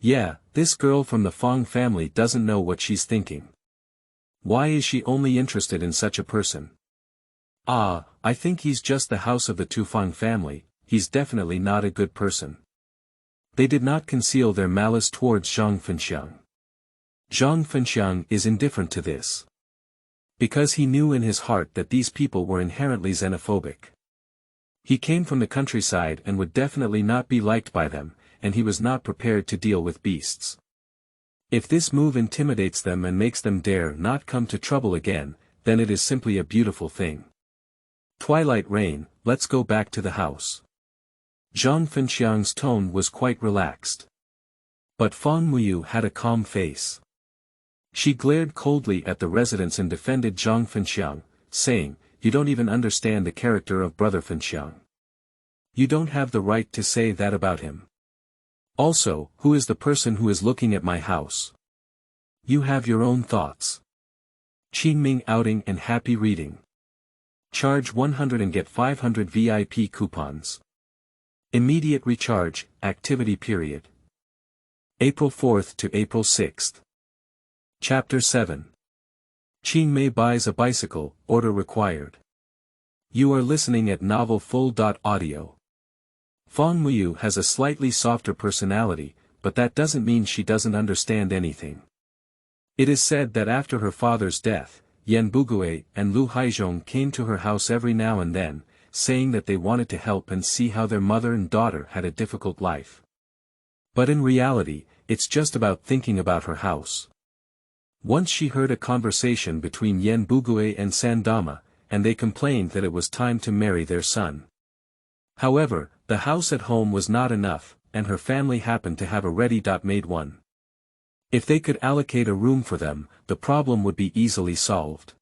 Yeah, this girl from the Fang family doesn't know what she's thinking. Why is she only interested in such a person? Ah, I think he's just the house of the Tu Fang family, he's definitely not a good person. They did not conceal their malice towards Zhang Fenqiang. Zhang Fenqiang is indifferent to this. Because he knew in his heart that these people were inherently xenophobic. He came from the countryside and would definitely not be liked by them, and he was not prepared to deal with beasts. If this move intimidates them and makes them dare not come to trouble again, then it is simply a beautiful thing. Twilight rain, let's go back to the house. Zhang Fenqiang's tone was quite relaxed. But Fang Muyu had a calm face. She glared coldly at the residents and defended Zhang Fenqiang, saying, "You don't even understand the character of Brother Fenqiang. You don't have the right to say that about him. Also, who is the person who is looking at my house? You have your own thoughts. Qingmei outing and happy reading. Charge 100 and get 500 VIP coupons. Immediate recharge, activity period. April 4th to April 6th. Chapter 7. Qingmei buys a bicycle, order required. You are listening at Novel Full.audio. Fang Muyu has a slightly softer personality, but that doesn't mean she doesn't understand anything. It is said that after her father's death, Yan Bugui and Lu Haizhong came to her house every now and then, saying that they wanted to help and see how their mother and daughter had a difficult life. But in reality, it's just about thinking about her house. Once she heard a conversation between Yan Bugui and Sandama, and they complained that it was time to marry their son. However, the house at home was not enough, and her family happened to have a ready-made one. If they could allocate a room for them, the problem would be easily solved.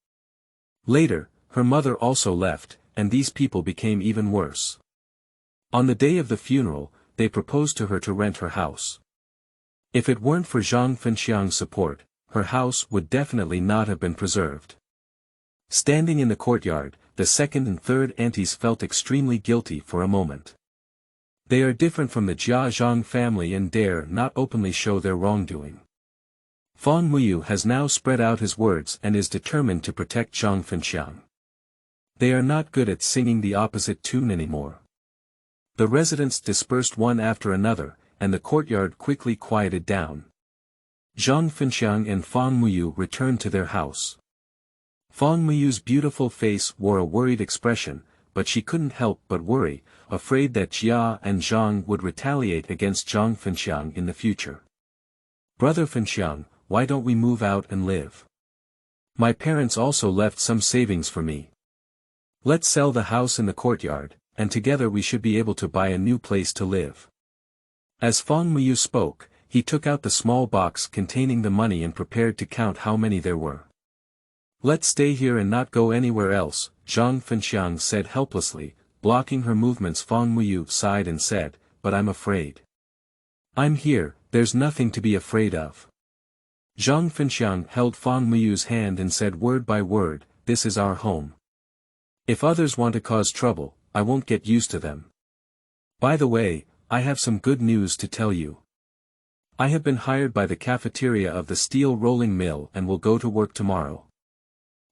Later, her mother also left, and these people became even worse. On the day of the funeral, they proposed to her to rent her house. If it weren't for Zhang Fenqiang's support, her house would definitely not have been preserved. Standing in the courtyard, the second and third aunties felt extremely guilty for a moment. They are different from the Jia Zhang family and dare not openly show their wrongdoing. Fang Muyu has now spread out his words and is determined to protect Zhang Fenqiang. They are not good at singing the opposite tune anymore. The residents dispersed one after another, and the courtyard quickly quieted down. Zhang Fenqiang and Fang Muyu returned to their house. Fang Muyu's beautiful face wore a worried expression, but she couldn't help but worry, afraid that Jia and Zhang would retaliate against Zhang Fenqiang in the future. "Brother Fenqiang, why don't we move out and live? My parents also left some savings for me. Let's sell the house in the courtyard, and together we should be able to buy a new place to live." As Fang Muyu spoke, he took out the small box containing the money and prepared to count how many there were. "Let's stay here and not go anywhere else," Zhang Fenqiang said helplessly, blocking her movements. Fang Muyu sighed and said, "But I'm afraid." "I'm here, there's nothing to be afraid of." Zhang Fenqiang held Fang Muyu's hand and said word by word, "This is our home. If others want to cause trouble, I won't get used to them. By the way, I have some good news to tell you. I have been hired by the cafeteria of the steel rolling mill and will go to work tomorrow."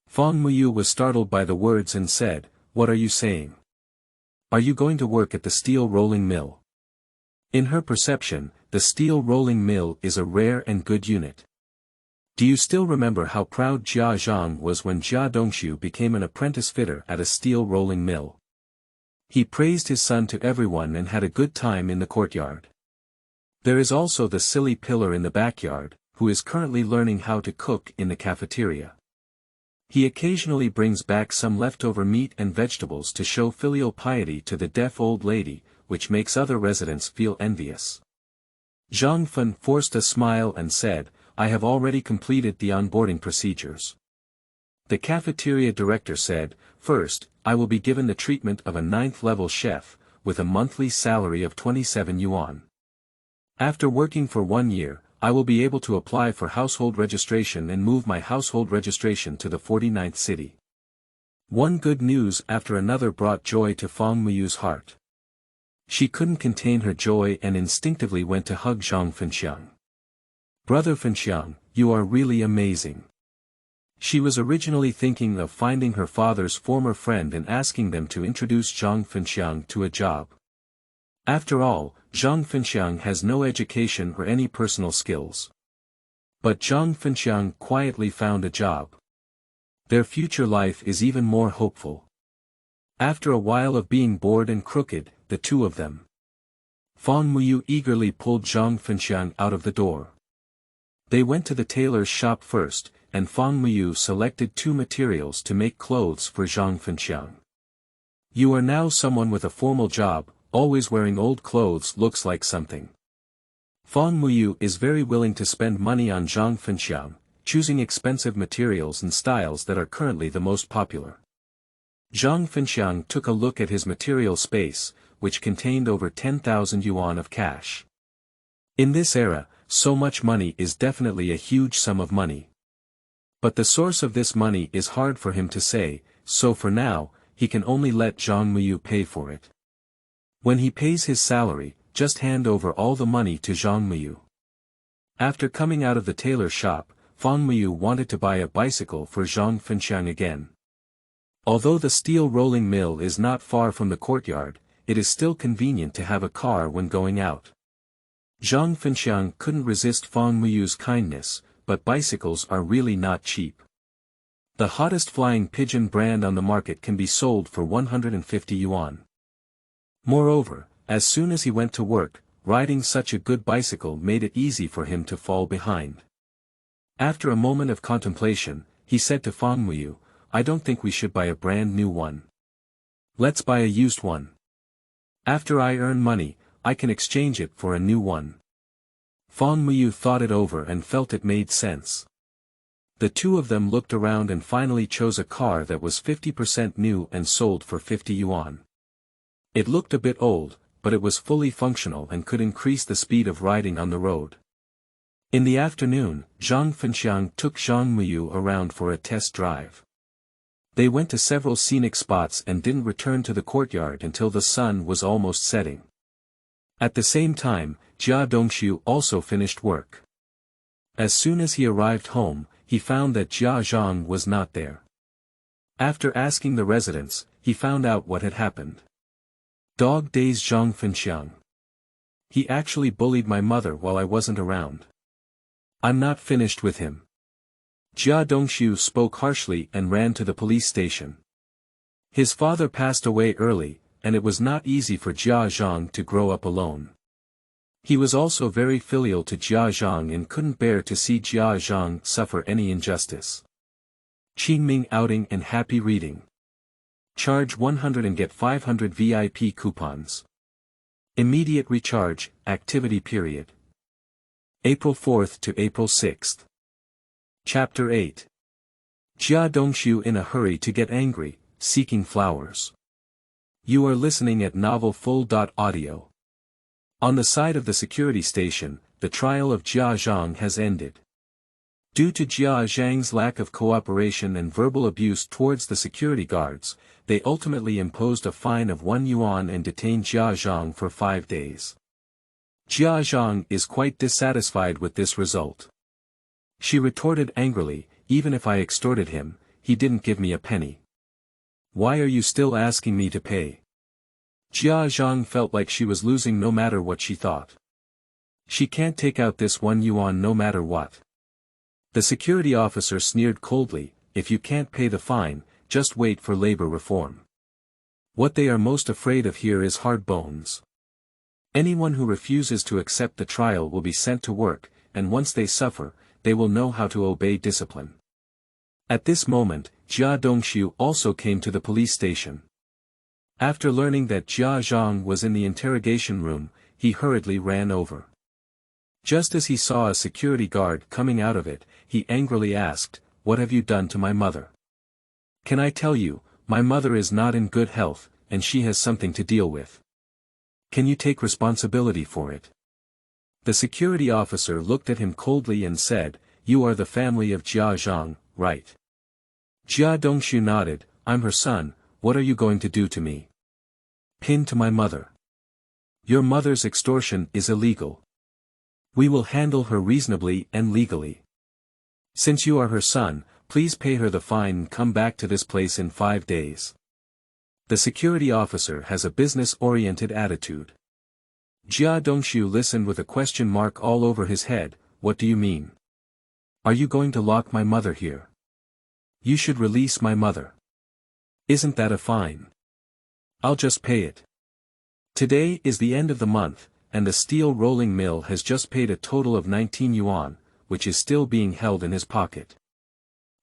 Fang Muyu was startled by the words and said, "What are you saying? Are you going to work at the steel rolling mill?" In her perception, the steel rolling mill is a rare and good unit. Do you still remember how proud Jia Zhang was when Jia Dongxu became an apprentice fitter at a steel rolling mill? He praised his son to everyone and had a good time in the courtyard. There is also the silly pillar in the backyard, who is currently learning how to cook in the cafeteria. He occasionally brings back some leftover meat and vegetables to show filial piety to the deaf old lady, which makes other residents feel envious. Zhang Fen forced a smile and said, "I have already completed the onboarding procedures." The cafeteria director said, "First, I will be given the treatment of a 9th-level chef, with a monthly salary of 27 yuan. After working for 1 year, I will be able to apply for household registration and move my household registration to the 49th city." One good news after another brought joy to Fang Muyu's heart. She couldn't contain her joy and instinctively went to hug Zhang Fenqiang. "Brother Fenqiang, you are really amazing." She was originally thinking of finding her father's former friend and asking them to introduce Zhang Fenqiang to a job. After all, Zhang Fenqiang has no education or any personal skills. But Zhang Fenqiang quietly found a job. Their future life is even more hopeful. After a while of being bored and crooked, the two of them. Fang Muyu eagerly pulled Zhang Fenqiang out of the door. They went to the tailor's shop first, and Fang Muyu selected 2 materials to make clothes for Zhang Fenqiang. "You are now someone with a formal job, always wearing old clothes looks like something." Fang Muyu is very willing to spend money on Zhang Fenqiang, choosing expensive materials and styles that are currently the most popular. Zhang Fenqiang took a look at his material space, which contained over 10,000 yuan of cash. In this era, so much money is definitely a huge sum of money. But the source of this money is hard for him to say, so for now, he can only let Zhang Muyu pay for it. When he pays his salary, just hand over all the money to Zhang Muyu. After coming out of the tailor shop, Fang Muyu wanted to buy a bicycle for Zhang Fenqiang again. Although the steel rolling mill is not far from the courtyard, it is still convenient to have a car when going out. Zhang Fenqiang couldn't resist Fang Muyu's kindness, but bicycles are really not cheap. The hottest flying pigeon brand on the market can be sold for 150 yuan. Moreover, as soon as he went to work, riding such a good bicycle made it easy for him to fall behind. After a moment of contemplation, he said to Fang Muyu, "I don't think we should buy a brand new one. Let's buy a used one. After I earn money, I can exchange it for a new one." Fang Muyu thought it over and felt it made sense. The two of them looked around and finally chose a car that was 50% new and sold for 50 yuan. It looked a bit old, but it was fully functional and could increase the speed of riding on the road. In the afternoon, Zhang Fenqiang took Zhang Muyu around for a test drive. They went to several scenic spots and didn't return to the courtyard until the sun was almost setting. At the same time, Jia Dongxu also finished work. As soon as he arrived home, he found that Jia Zhang was not there. After asking the residents, he found out what had happened. Dog days Zhang Fenqiang. He actually bullied my mother while I wasn't around. I'm not finished with him. Jia Dongxu spoke harshly and ran to the police station. His father passed away early, and it was not easy for Jia Zhang to grow up alone. He was also very filial to Jia Zhang and couldn't bear to see Jia Zhang suffer any injustice. Qingmei outing and happy reading. Charge 100 and get 500 VIP coupons. Immediate recharge, activity period. April 4th to April 6th. Chapter 8. Jia Dongxu in a hurry to get angry, seeking flowers. You are listening at Novel Full.audio. On the side of the security station, the trial of Jia Zhang has ended. Due to Jia Zhang's lack of cooperation and verbal abuse towards the security guards, they ultimately imposed a fine of 1 yuan and detained Jia Zhang for 5 days. Jia Zhang is quite dissatisfied with this result. She retorted angrily, even if I extorted him, he didn't give me a penny. Why are you still asking me to pay? Jia Zhang felt like she was losing no matter what she thought. She can't take out this 1 yuan no matter what. The security officer sneered coldly, if you can't pay the fine, just wait for labor reform. What they are most afraid of here is hard bones. Anyone who refuses to accept the trial will be sent to work, and once they suffer, they will know how to obey discipline. At this moment, Jia Dongxu also came to the police station. After learning that Jia Zhang was in the interrogation room, he hurriedly ran over. Just as he saw a security guard coming out of it, he angrily asked, "What have you done to my mother? Can I tell you, my mother is not in good health, and she has something to deal with. Can you take responsibility for it?" The security officer looked at him coldly and said, "You are the family of Jia Zhang, right?" Jia Dongxu nodded, "I'm her son, what are you going to do to me?" "Pin to my mother. Your mother's extortion is illegal. We will handle her reasonably and legally. Since you are her son, please pay her the fine and come back to this place in 5 days." The security officer has a business-oriented attitude. Jia Dongxu listened with a question mark all over his head. "What do you mean? Are you going to lock my mother here? You should release my mother. Isn't that a fine? I'll just pay it. Today is the end of the month, and the steel rolling mill has just paid a total of 19 yuan, which is still being held in his pocket."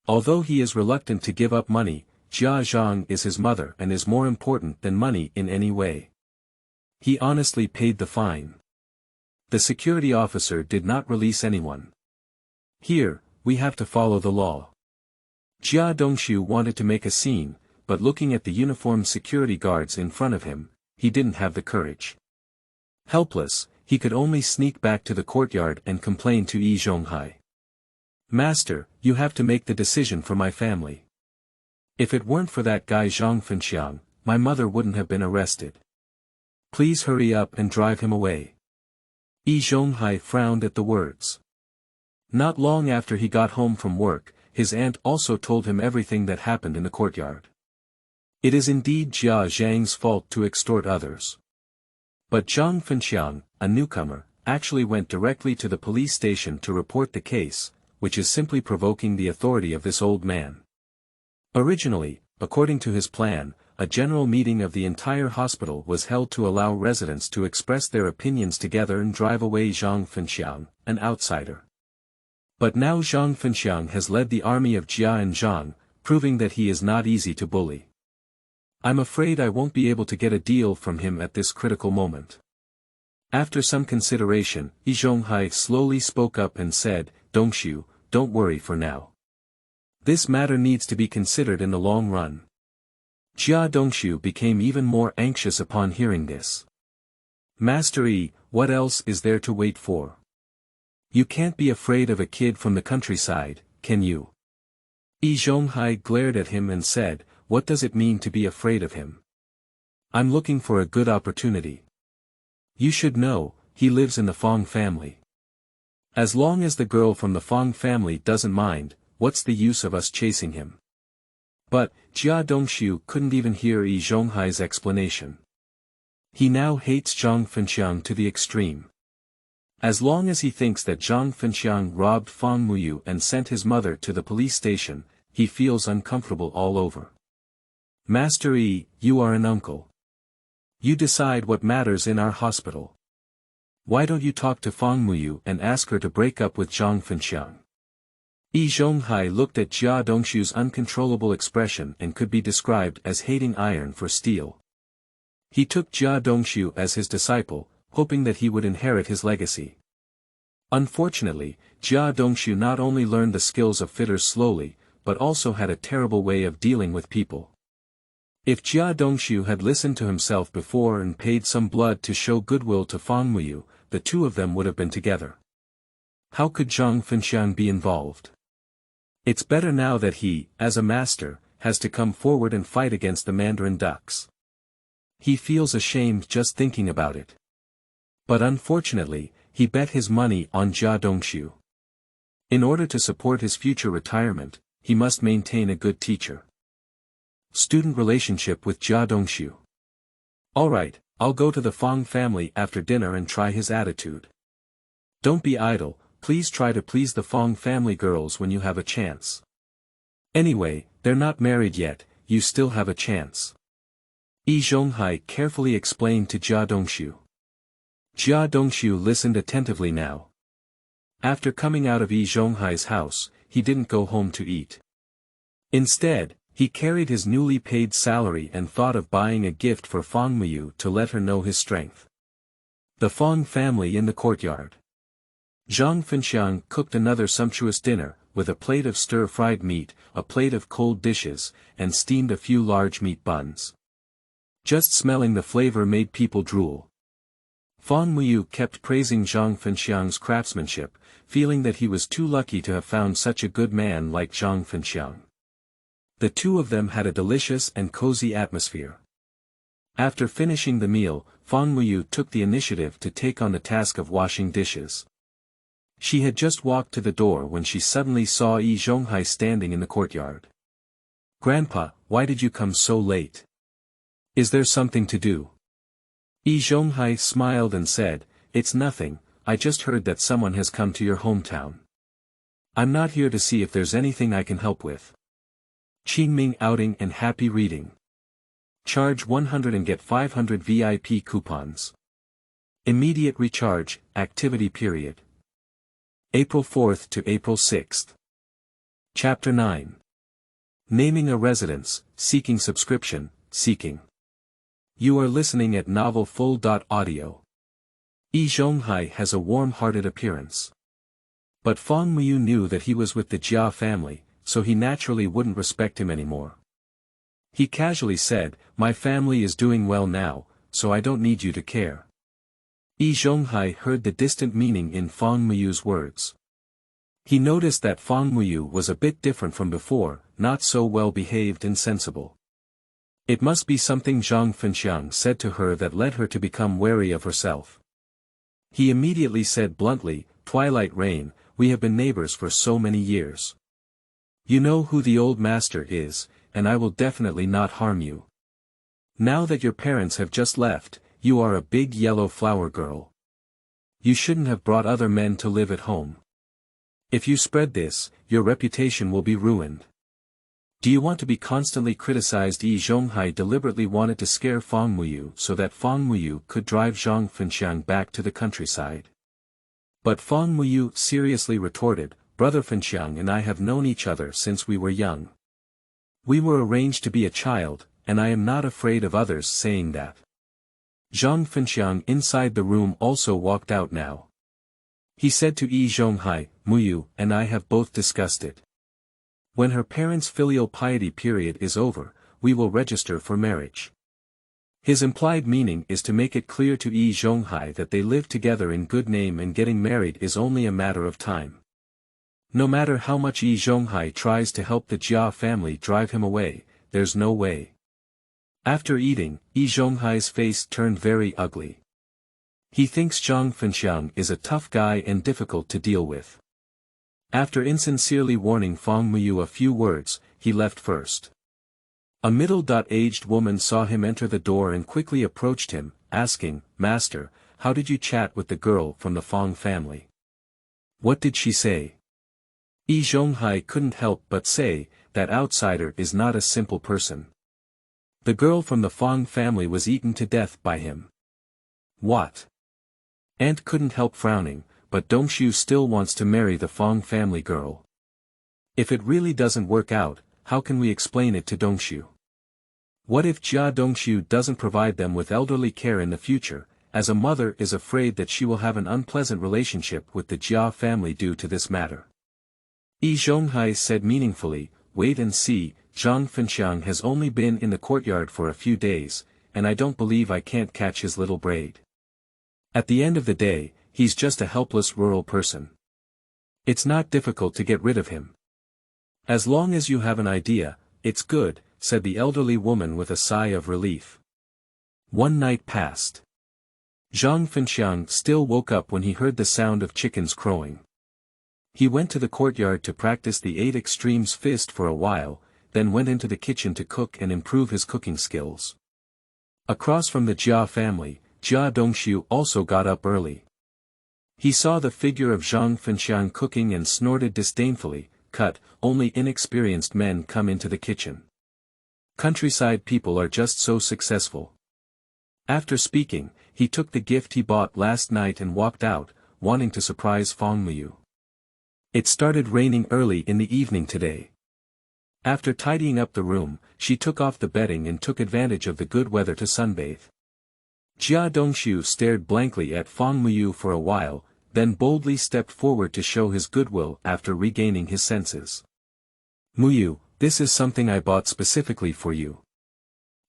Although he is reluctant to give up money, Jia Zhang is his mother and is more important than money in any way. He honestly paid the fine. The security officer did not release anyone. Here, we have to follow the law. Jia Dongxu wanted to make a scene, but looking at the uniformed security guards in front of him, he didn't have the courage. Helpless, he could only sneak back to the courtyard and complain to Yi Zhonghai. "Master, you have to make the decision for my family. If it weren't for that guy Zhang Fenqiang, my mother wouldn't have been arrested. Please hurry up and drive him away." Yi Zhonghai frowned at the words. Not long after he got home from work, his aunt also told him everything that happened in the courtyard. It is indeed Jia Zhang's fault to extort others. But Zhang Fenqiang, a newcomer, actually went directly to the police station to report the case, which is simply provoking the authority of this old man. Originally, according to his plan, a general meeting of the entire hospital was held to allow residents to express their opinions together and drive away Zhang Fenqiang, an outsider. But now Zhang Fenqiang has led the army of Jia and Zhang, proving that he is not easy to bully. I'm afraid I won't be able to get a deal from him at this critical moment. After some consideration, Yi Zhonghai slowly spoke up and said, "Dongxu, don't worry for now. This matter needs to be considered in the long run." Jia Dongxu became even more anxious upon hearing this. "Master Yi, what else is there to wait for? You can't be afraid of a kid from the countryside, can you?" Yi Zhonghai glared at him and said, "What does it mean to be afraid of him? I'm looking for a good opportunity. You should know, he lives in the Fong family. As long as the girl from the Fong family doesn't mind, what's the use of us chasing him? But, Jia Dongxu couldn't even hear Yi Zhonghai's explanation. He now hates Zhang Fenqiang to the extreme. As long as he thinks that Zhang Fenqiang robbed Fong Muyu and sent his mother to the police station, he feels uncomfortable all over. Master Yi, you are an uncle. You decide what matters in our hospital. Why don't you talk to Fong Muyu and ask her to break up with Zhang Fenqiang? Yi Zhonghai looked at Jia Dongxu's uncontrollable expression and could be described as hating iron for steel. He took Jia Dongxu as his disciple, hoping that he would inherit his legacy. Unfortunately, Jia Dongxu not only learned the skills of fitters slowly, but also had a terrible way of dealing with people. If Jia Dongxu had listened to himself before and paid some blood to show goodwill to Fong Muyu, the two of them would have been together. How could Zhang Fenqiang be involved? It's better now that he, as a master, has to come forward and fight against the Mandarin ducks. He feels ashamed just thinking about it. But unfortunately, he bet his money on Jia Dongxu. In order to support his future retirement, he must maintain a good teacher. Student relationship with Jia Dongxu. Alright, I'll go to the Fong family after dinner and try his attitude. Don't be idle, please try to please the Fong family girls when you have a chance. Anyway, they're not married yet, you still have a chance. Yi Zhonghai carefully explained to Jia Dongxu. Jia Dongxu listened attentively now. After coming out of Yi Zhonghai's house, he didn't go home to eat. Instead, he carried his newly paid salary and thought of buying a gift for Fong Muyu to let her know his strength. The Fong family in the courtyard. Zhang Fenqiang cooked another sumptuous dinner, with a plate of stir-fried meat, a plate of cold dishes, and steamed a few large meat buns. Just smelling the flavor made people drool. Fong Muyu kept praising Zhang Fenqiang's craftsmanship, feeling that he was too lucky to have found such a good man like Zhang Fenqiang. The two of them had a delicious and cozy atmosphere. After finishing the meal, Fong Muyu took the initiative to take on the task of washing dishes. She had just walked to the door when she suddenly saw Yi Zhonghai standing in the courtyard. "Grandpa, why did you come so late? Is there something to do?" Yi Zhonghai smiled and said, "It's nothing, I just heard that someone has come to your hometown. I'm not here to see if there's anything I can help with. Qingmei outing and happy reading. Charge 100 and get 500 VIP coupons. Immediate recharge, activity period. April 4th to April 6th. Chapter 9. Naming a residence, seeking subscription, seeking. You are listening at novelfull.audio. Yi Zhonghai has a warm-hearted appearance. But Fong Muyu knew that he was with the Jia family, so he naturally wouldn't respect him anymore. He casually said, "My family is doing well now, so I don't need you to care." Yi Zhonghai heard the distant meaning in Fong Muyu's words. He noticed that Fong Muyu was a bit different from before, not so well behaved and sensible. It must be something Zhang Fenqiang said to her that led her to become wary of herself. He immediately said bluntly, "Twilight Rain, we have been neighbors for so many years. You know who the old master is, and I will definitely not harm you. Now that your parents have just left, you are a big yellow flower girl. You shouldn't have brought other men to live at home. If you spread this, your reputation will be ruined. Do you want to be constantly criticized?" Yi Zhonghai deliberately wanted to scare Fong Muyu so that Fong Muyu could drive Zhang Fenqiang back to the countryside. But Fong Muyu seriously retorted, "Brother Fenqiang and I have known each other since we were young. We were arranged to be a child, and I am not afraid of others saying that." Zhang Fenqiang inside the room also walked out now. He said to Yi Zhonghai, "Muyu and I have both discussed it. When her parents' filial piety period is over, we will register for marriage." His implied meaning is to make it clear to Yi Zhonghai that they live together in good name and getting married is only a matter of time. No matter how much Yi Zhonghai tries to help the Jia family drive him away, there's no way. After eating, Yi Zhonghai's face turned very ugly. He thinks Zhang Fenqiang is a tough guy and difficult to deal with. After insincerely warning Fang Muyu a few words, he left first. A middle-aged woman saw him enter the door and quickly approached him, asking, "Master, how did you chat with the girl from the Fang family? What did she say?" Yi Zhonghai couldn't help but say, "That outsider is not a simple person. The girl from the Fang family was eaten to death by him." "What?" Aunt couldn't help frowning, but Dongxu still wants to marry the Fang family girl. If it really doesn't work out, how can we explain it to Dongxu? What if Jia Dongxu doesn't provide them with elderly care in the future, as a mother is afraid that she will have an unpleasant relationship with the Jia family due to this matter? Yi Zhonghai said meaningfully, "Wait and see, Zhang Fenqiang has only been in the courtyard for a few days, and I don't believe I can't catch his little braid. At the end of the day, he's just a helpless rural person. It's not difficult to get rid of him." "As long as you have an idea, it's good," said the elderly woman with a sigh of relief. One night passed. Zhang Fenqiang still woke up when he heard the sound of chickens crowing. He went to the courtyard to practice the 8 extremes fist for a while, then went into the kitchen to cook and improve his cooking skills. Across from the Jia family, Jia Dongxu also got up early. He saw the figure of Zhang Fenqiang cooking and snorted disdainfully, "Cut, only inexperienced men come into the kitchen. Countryside people are just so successful." After speaking, he took the gift he bought last night and walked out, wanting to surprise Fang Muyu. It started raining early in the evening today. After tidying up the room, she took off the bedding and took advantage of the good weather to sunbathe. Jia Dongxu stared blankly at Fang Muyu for a while, then boldly stepped forward to show his goodwill after regaining his senses. "Muyu, this is something I bought specifically for you.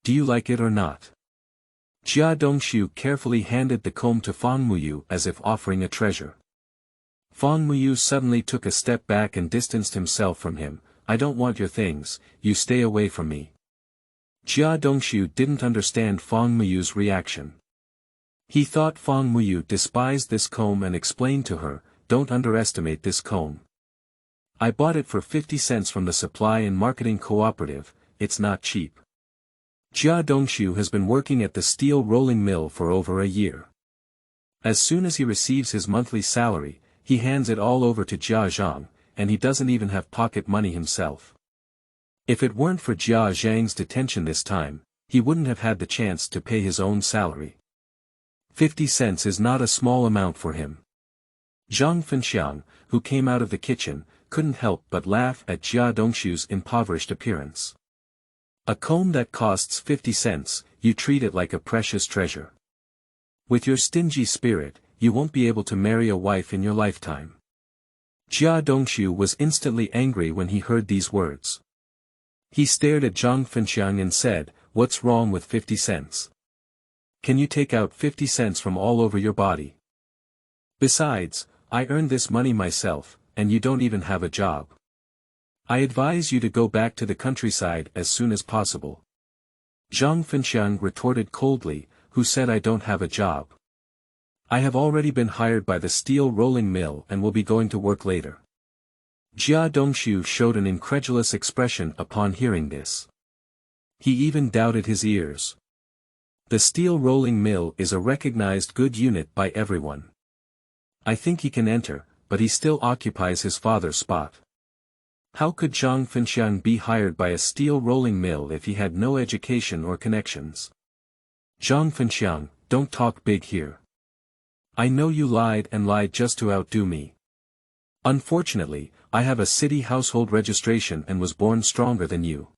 Do you like it or not?" Jia Dongxu carefully handed the comb to Fang Muyu as if offering a treasure. Fang Muyu suddenly took a step back and distanced himself from him. "I don't want your things, you stay away from me." Jia Dongxu didn't understand Fang Muyu's reaction. He thought Fang Muyu despised this comb and explained to her, "Don't underestimate this comb. I bought it for 50 cents from the supply and marketing cooperative, it's not cheap." Jia Dongxu has been working at the steel rolling mill for over a year. As soon as he receives his monthly salary, he hands it all over to Jia Zhang, and he doesn't even have pocket money himself. If it weren't for Jia Zhang's detention this time, he wouldn't have had the chance to pay his own salary. 50 cents is not a small amount for him. Zhang Fenqiang, who came out of the kitchen, couldn't help but laugh at Jia Dongxu's impoverished appearance. "A comb that costs 50 cents, you treat it like a precious treasure. With your stingy spirit, you won't be able to marry a wife in your lifetime." Jia Dongxu was instantly angry when he heard these words. He stared at Zhang Fenqiang and said, "What's wrong with 50 cents? Can you take out 50 cents from all over your body? Besides, I earned this money myself, and you don't even have a job. I advise you to go back to the countryside as soon as possible." Zhang Fenqiang retorted coldly, "Who said I don't have a job? I have already been hired by the steel rolling mill and will be going to work later." Jia Dongxu showed an incredulous expression upon hearing this. He even doubted his ears. The steel rolling mill is a recognized good unit by everyone. I think he can enter, but he still occupies his father's spot. How could Zhang Fenqiang be hired by a steel rolling mill if he had no education or connections? "Zhang Fenqiang, don't talk big here. I know you lied and lied just to outdo me. Unfortunately, I have a city household registration and was born stronger than you."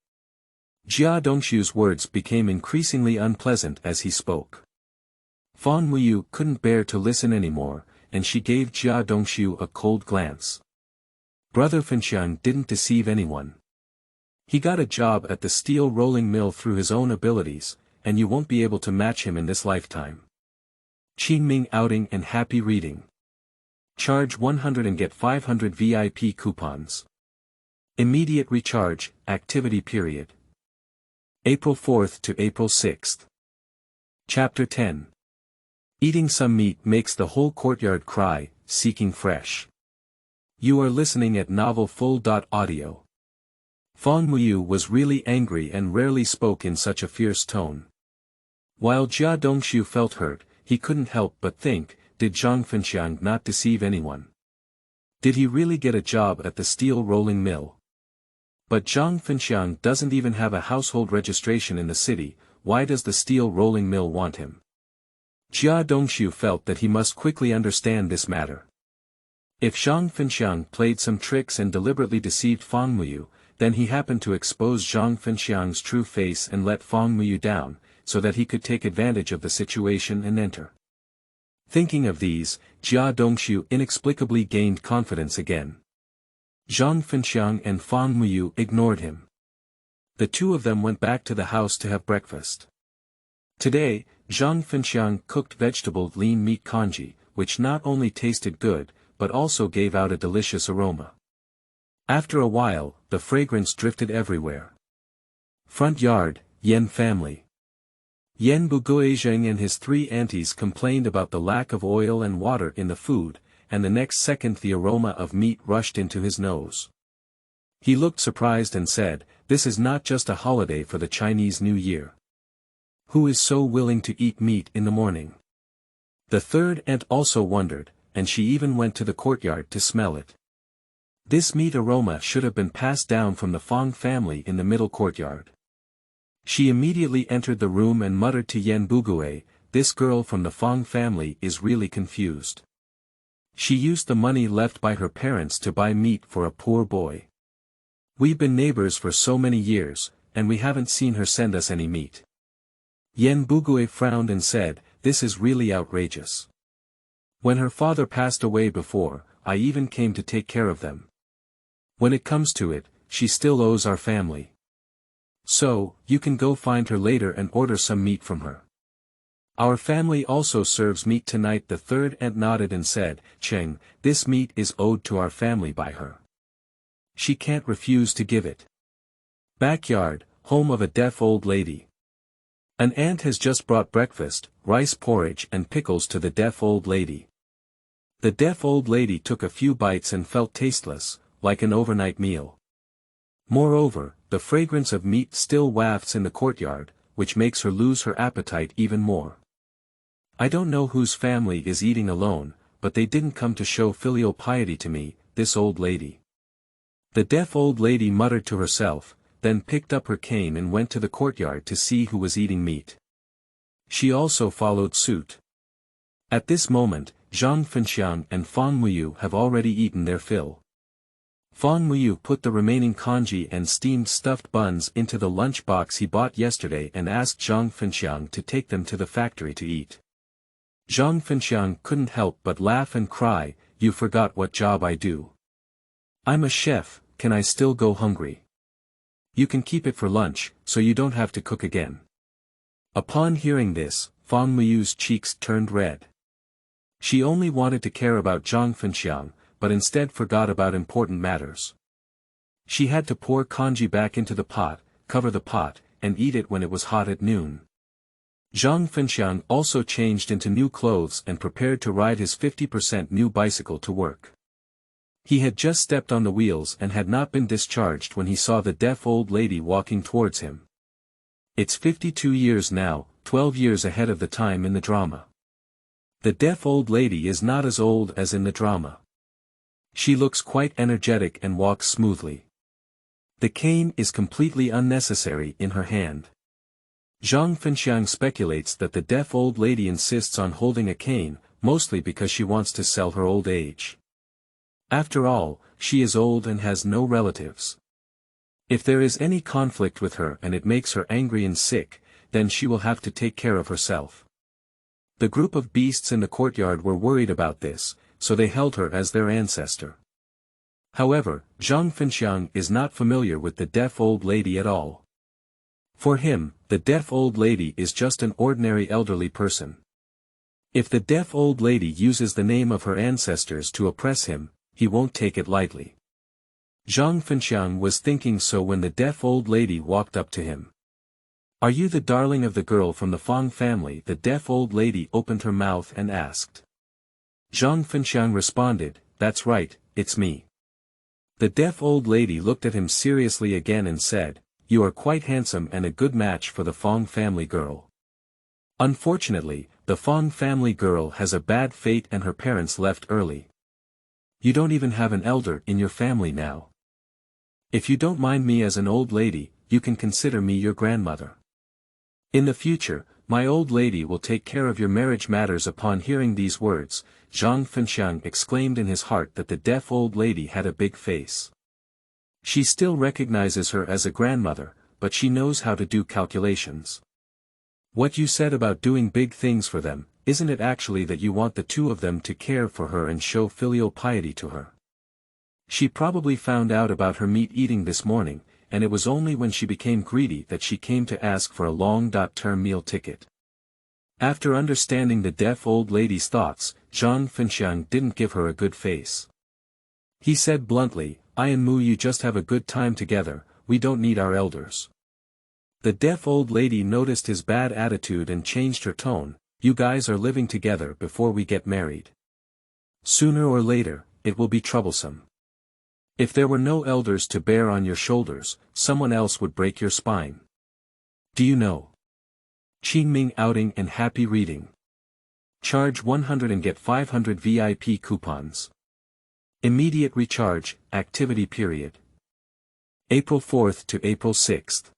Jia Dongxu's words became increasingly unpleasant as he spoke. Fang Muyu couldn't bear to listen anymore, and she gave Jia Dongxu a cold glance. Brother Fenqiang didn't deceive anyone. He got a job at the steel rolling mill through his own abilities, and you won't be able to match him in this lifetime. Qingmei outing and happy reading. Charge 100 and get 500 VIP coupons. Immediate recharge, activity period. April 4th to April 6th. Chapter 10. Eating some meat makes the whole courtyard cry, seeking fresh. You are listening at novelfull.audio. Fang Muyu was really angry and rarely spoke in such a fierce tone. While Jia Dongxu felt hurt, he couldn't help but think, did Zhang Fenqiang not deceive anyone? Did he really get a job at the steel rolling mill? But Zhang Fenqiang doesn't even have a household registration in the city, why does the steel rolling mill want him? Jia Dongxu felt that he must quickly understand this matter. If Zhang Fenqiang played some tricks and deliberately deceived Fang Muyu, then he happened to expose Zhang Fenqiang's true face and let Fang Muyu down, so that he could take advantage of the situation and enter. Thinking of these, Jia Dongxu inexplicably gained confidence again. Zhang Fenqiang and Fang Muyu ignored him. The two of them went back to the house to have breakfast. Today, Zhang Fenqiang cooked vegetable lean meat congee, which not only tasted good, but also gave out a delicious aroma. After a while, the fragrance drifted everywhere. Front yard, Yan family. Yan Buguizheng and his three aunties complained about the lack of oil and water in the food, and the next second the aroma of meat rushed into his nose. He looked surprised and said, "This is not just a holiday for the Chinese New Year. Who is so willing to eat meat in the morning?" The third aunt also wondered, and she even went to the courtyard to smell it. This meat aroma should have been passed down from the Fang family in the middle courtyard. She immediately entered the room and muttered to Yan Bugui, "This girl from the Fang family is really confused. She used the money left by her parents to buy meat for a poor boy. We've been neighbors for so many years, and we haven't seen her send us any meat." Yan Bugui frowned and said, "This is really outrageous. When her father passed away before, I even came to take care of them. When it comes to it, she still owes our family. So, you can go find her later and order some meat from her. Our family also serves meat tonight." The third aunt nodded and said, "Cheng, this meat is owed to our family by her. She can't refuse to give it." Backyard, home of a deaf old lady. An aunt has just brought breakfast, rice porridge and pickles to the deaf old lady. The deaf old lady took a few bites and felt tasteless, like an overnight meal. Moreover, the fragrance of meat still wafts in the courtyard, which makes her lose her appetite even more. "I don't know whose family is eating alone, but they didn't come to show filial piety to me, this old lady." The deaf old lady muttered to herself, then picked up her cane and went to the courtyard to see who was eating meat. She also followed suit. At this moment, Zhang Fenqiang and Fang Muyu have already eaten their fill. Fang Muyu put the remaining congee and steamed stuffed buns into the lunch box he bought yesterday and asked Zhang Fenqiang to take them to the factory to eat. Zhang Fenqiang couldn't help but laugh and cry, "You forgot what job I do. I'm a chef, can I still go hungry? You can keep it for lunch, so you don't have to cook again." Upon hearing this, Fang Muyu's cheeks turned red. She only wanted to care about Zhang Fenqiang, but instead forgot about important matters. She had to pour congee back into the pot, cover the pot, and eat it when it was hot at noon. Zhang Fenqiang also changed into new clothes and prepared to ride his 50% new bicycle to work. He had just stepped on the wheels and had not been discharged when he saw the deaf old lady walking towards him. It's 52 years now, 12 years ahead of the time in the drama. The deaf old lady is not as old as in the drama. She looks quite energetic and walks smoothly. The cane is completely unnecessary in her hand. Zhang Fenqiang speculates that the deaf old lady insists on holding a cane, mostly because she wants to sell her old age. After all, she is old and has no relatives. If there is any conflict with her and it makes her angry and sick, then she will have to take care of herself. The group of beasts in the courtyard were worried about this, so they held her as their ancestor. However, Zhang Fenqiang is not familiar with the deaf old lady at all. For him, the deaf old lady is just an ordinary elderly person. If the deaf old lady uses the name of her ancestors to oppress him, he won't take it lightly. Zhang Fenqiang was thinking so when the deaf old lady walked up to him. Are you the darling of the girl from the Fang family? The deaf old lady opened her mouth and asked. Zhang Fenqiang responded, that's right, it's me. The deaf old lady looked at him seriously again and said, you are quite handsome and a good match for the Fang family girl. Unfortunately, the Fang family girl has a bad fate and her parents left early. You don't even have an elder in your family now. If you don't mind me as an old lady, you can consider me your grandmother. In the future, my old lady will take care of your marriage matters. Upon hearing these words, Zhang Fenqiang exclaimed in his heart that the deaf old lady had a big face. She still recognizes her as a grandmother, but she knows how to do calculations. What you said about doing big things for them, isn't it actually that you want the two of them to care for her and show filial piety to her? She probably found out about her meat eating this morning, and it was only when she became greedy that she came to ask for a long-term meal ticket. After understanding the deaf old lady's thoughts, Zhang Fenqiang didn't give her a good face. He said bluntly, I and Mu, you just have a good time together, we don't need our elders. The deaf old lady noticed his bad attitude and changed her tone, you guys are living together before we get married. Sooner or later, it will be troublesome. If there were no elders to bear on your shoulders, someone else would break your spine. Do you know? Qingmei outing and happy reading. Charge 100 and get 500 VIP coupons. Immediate recharge, activity period. April 4th to April 6th.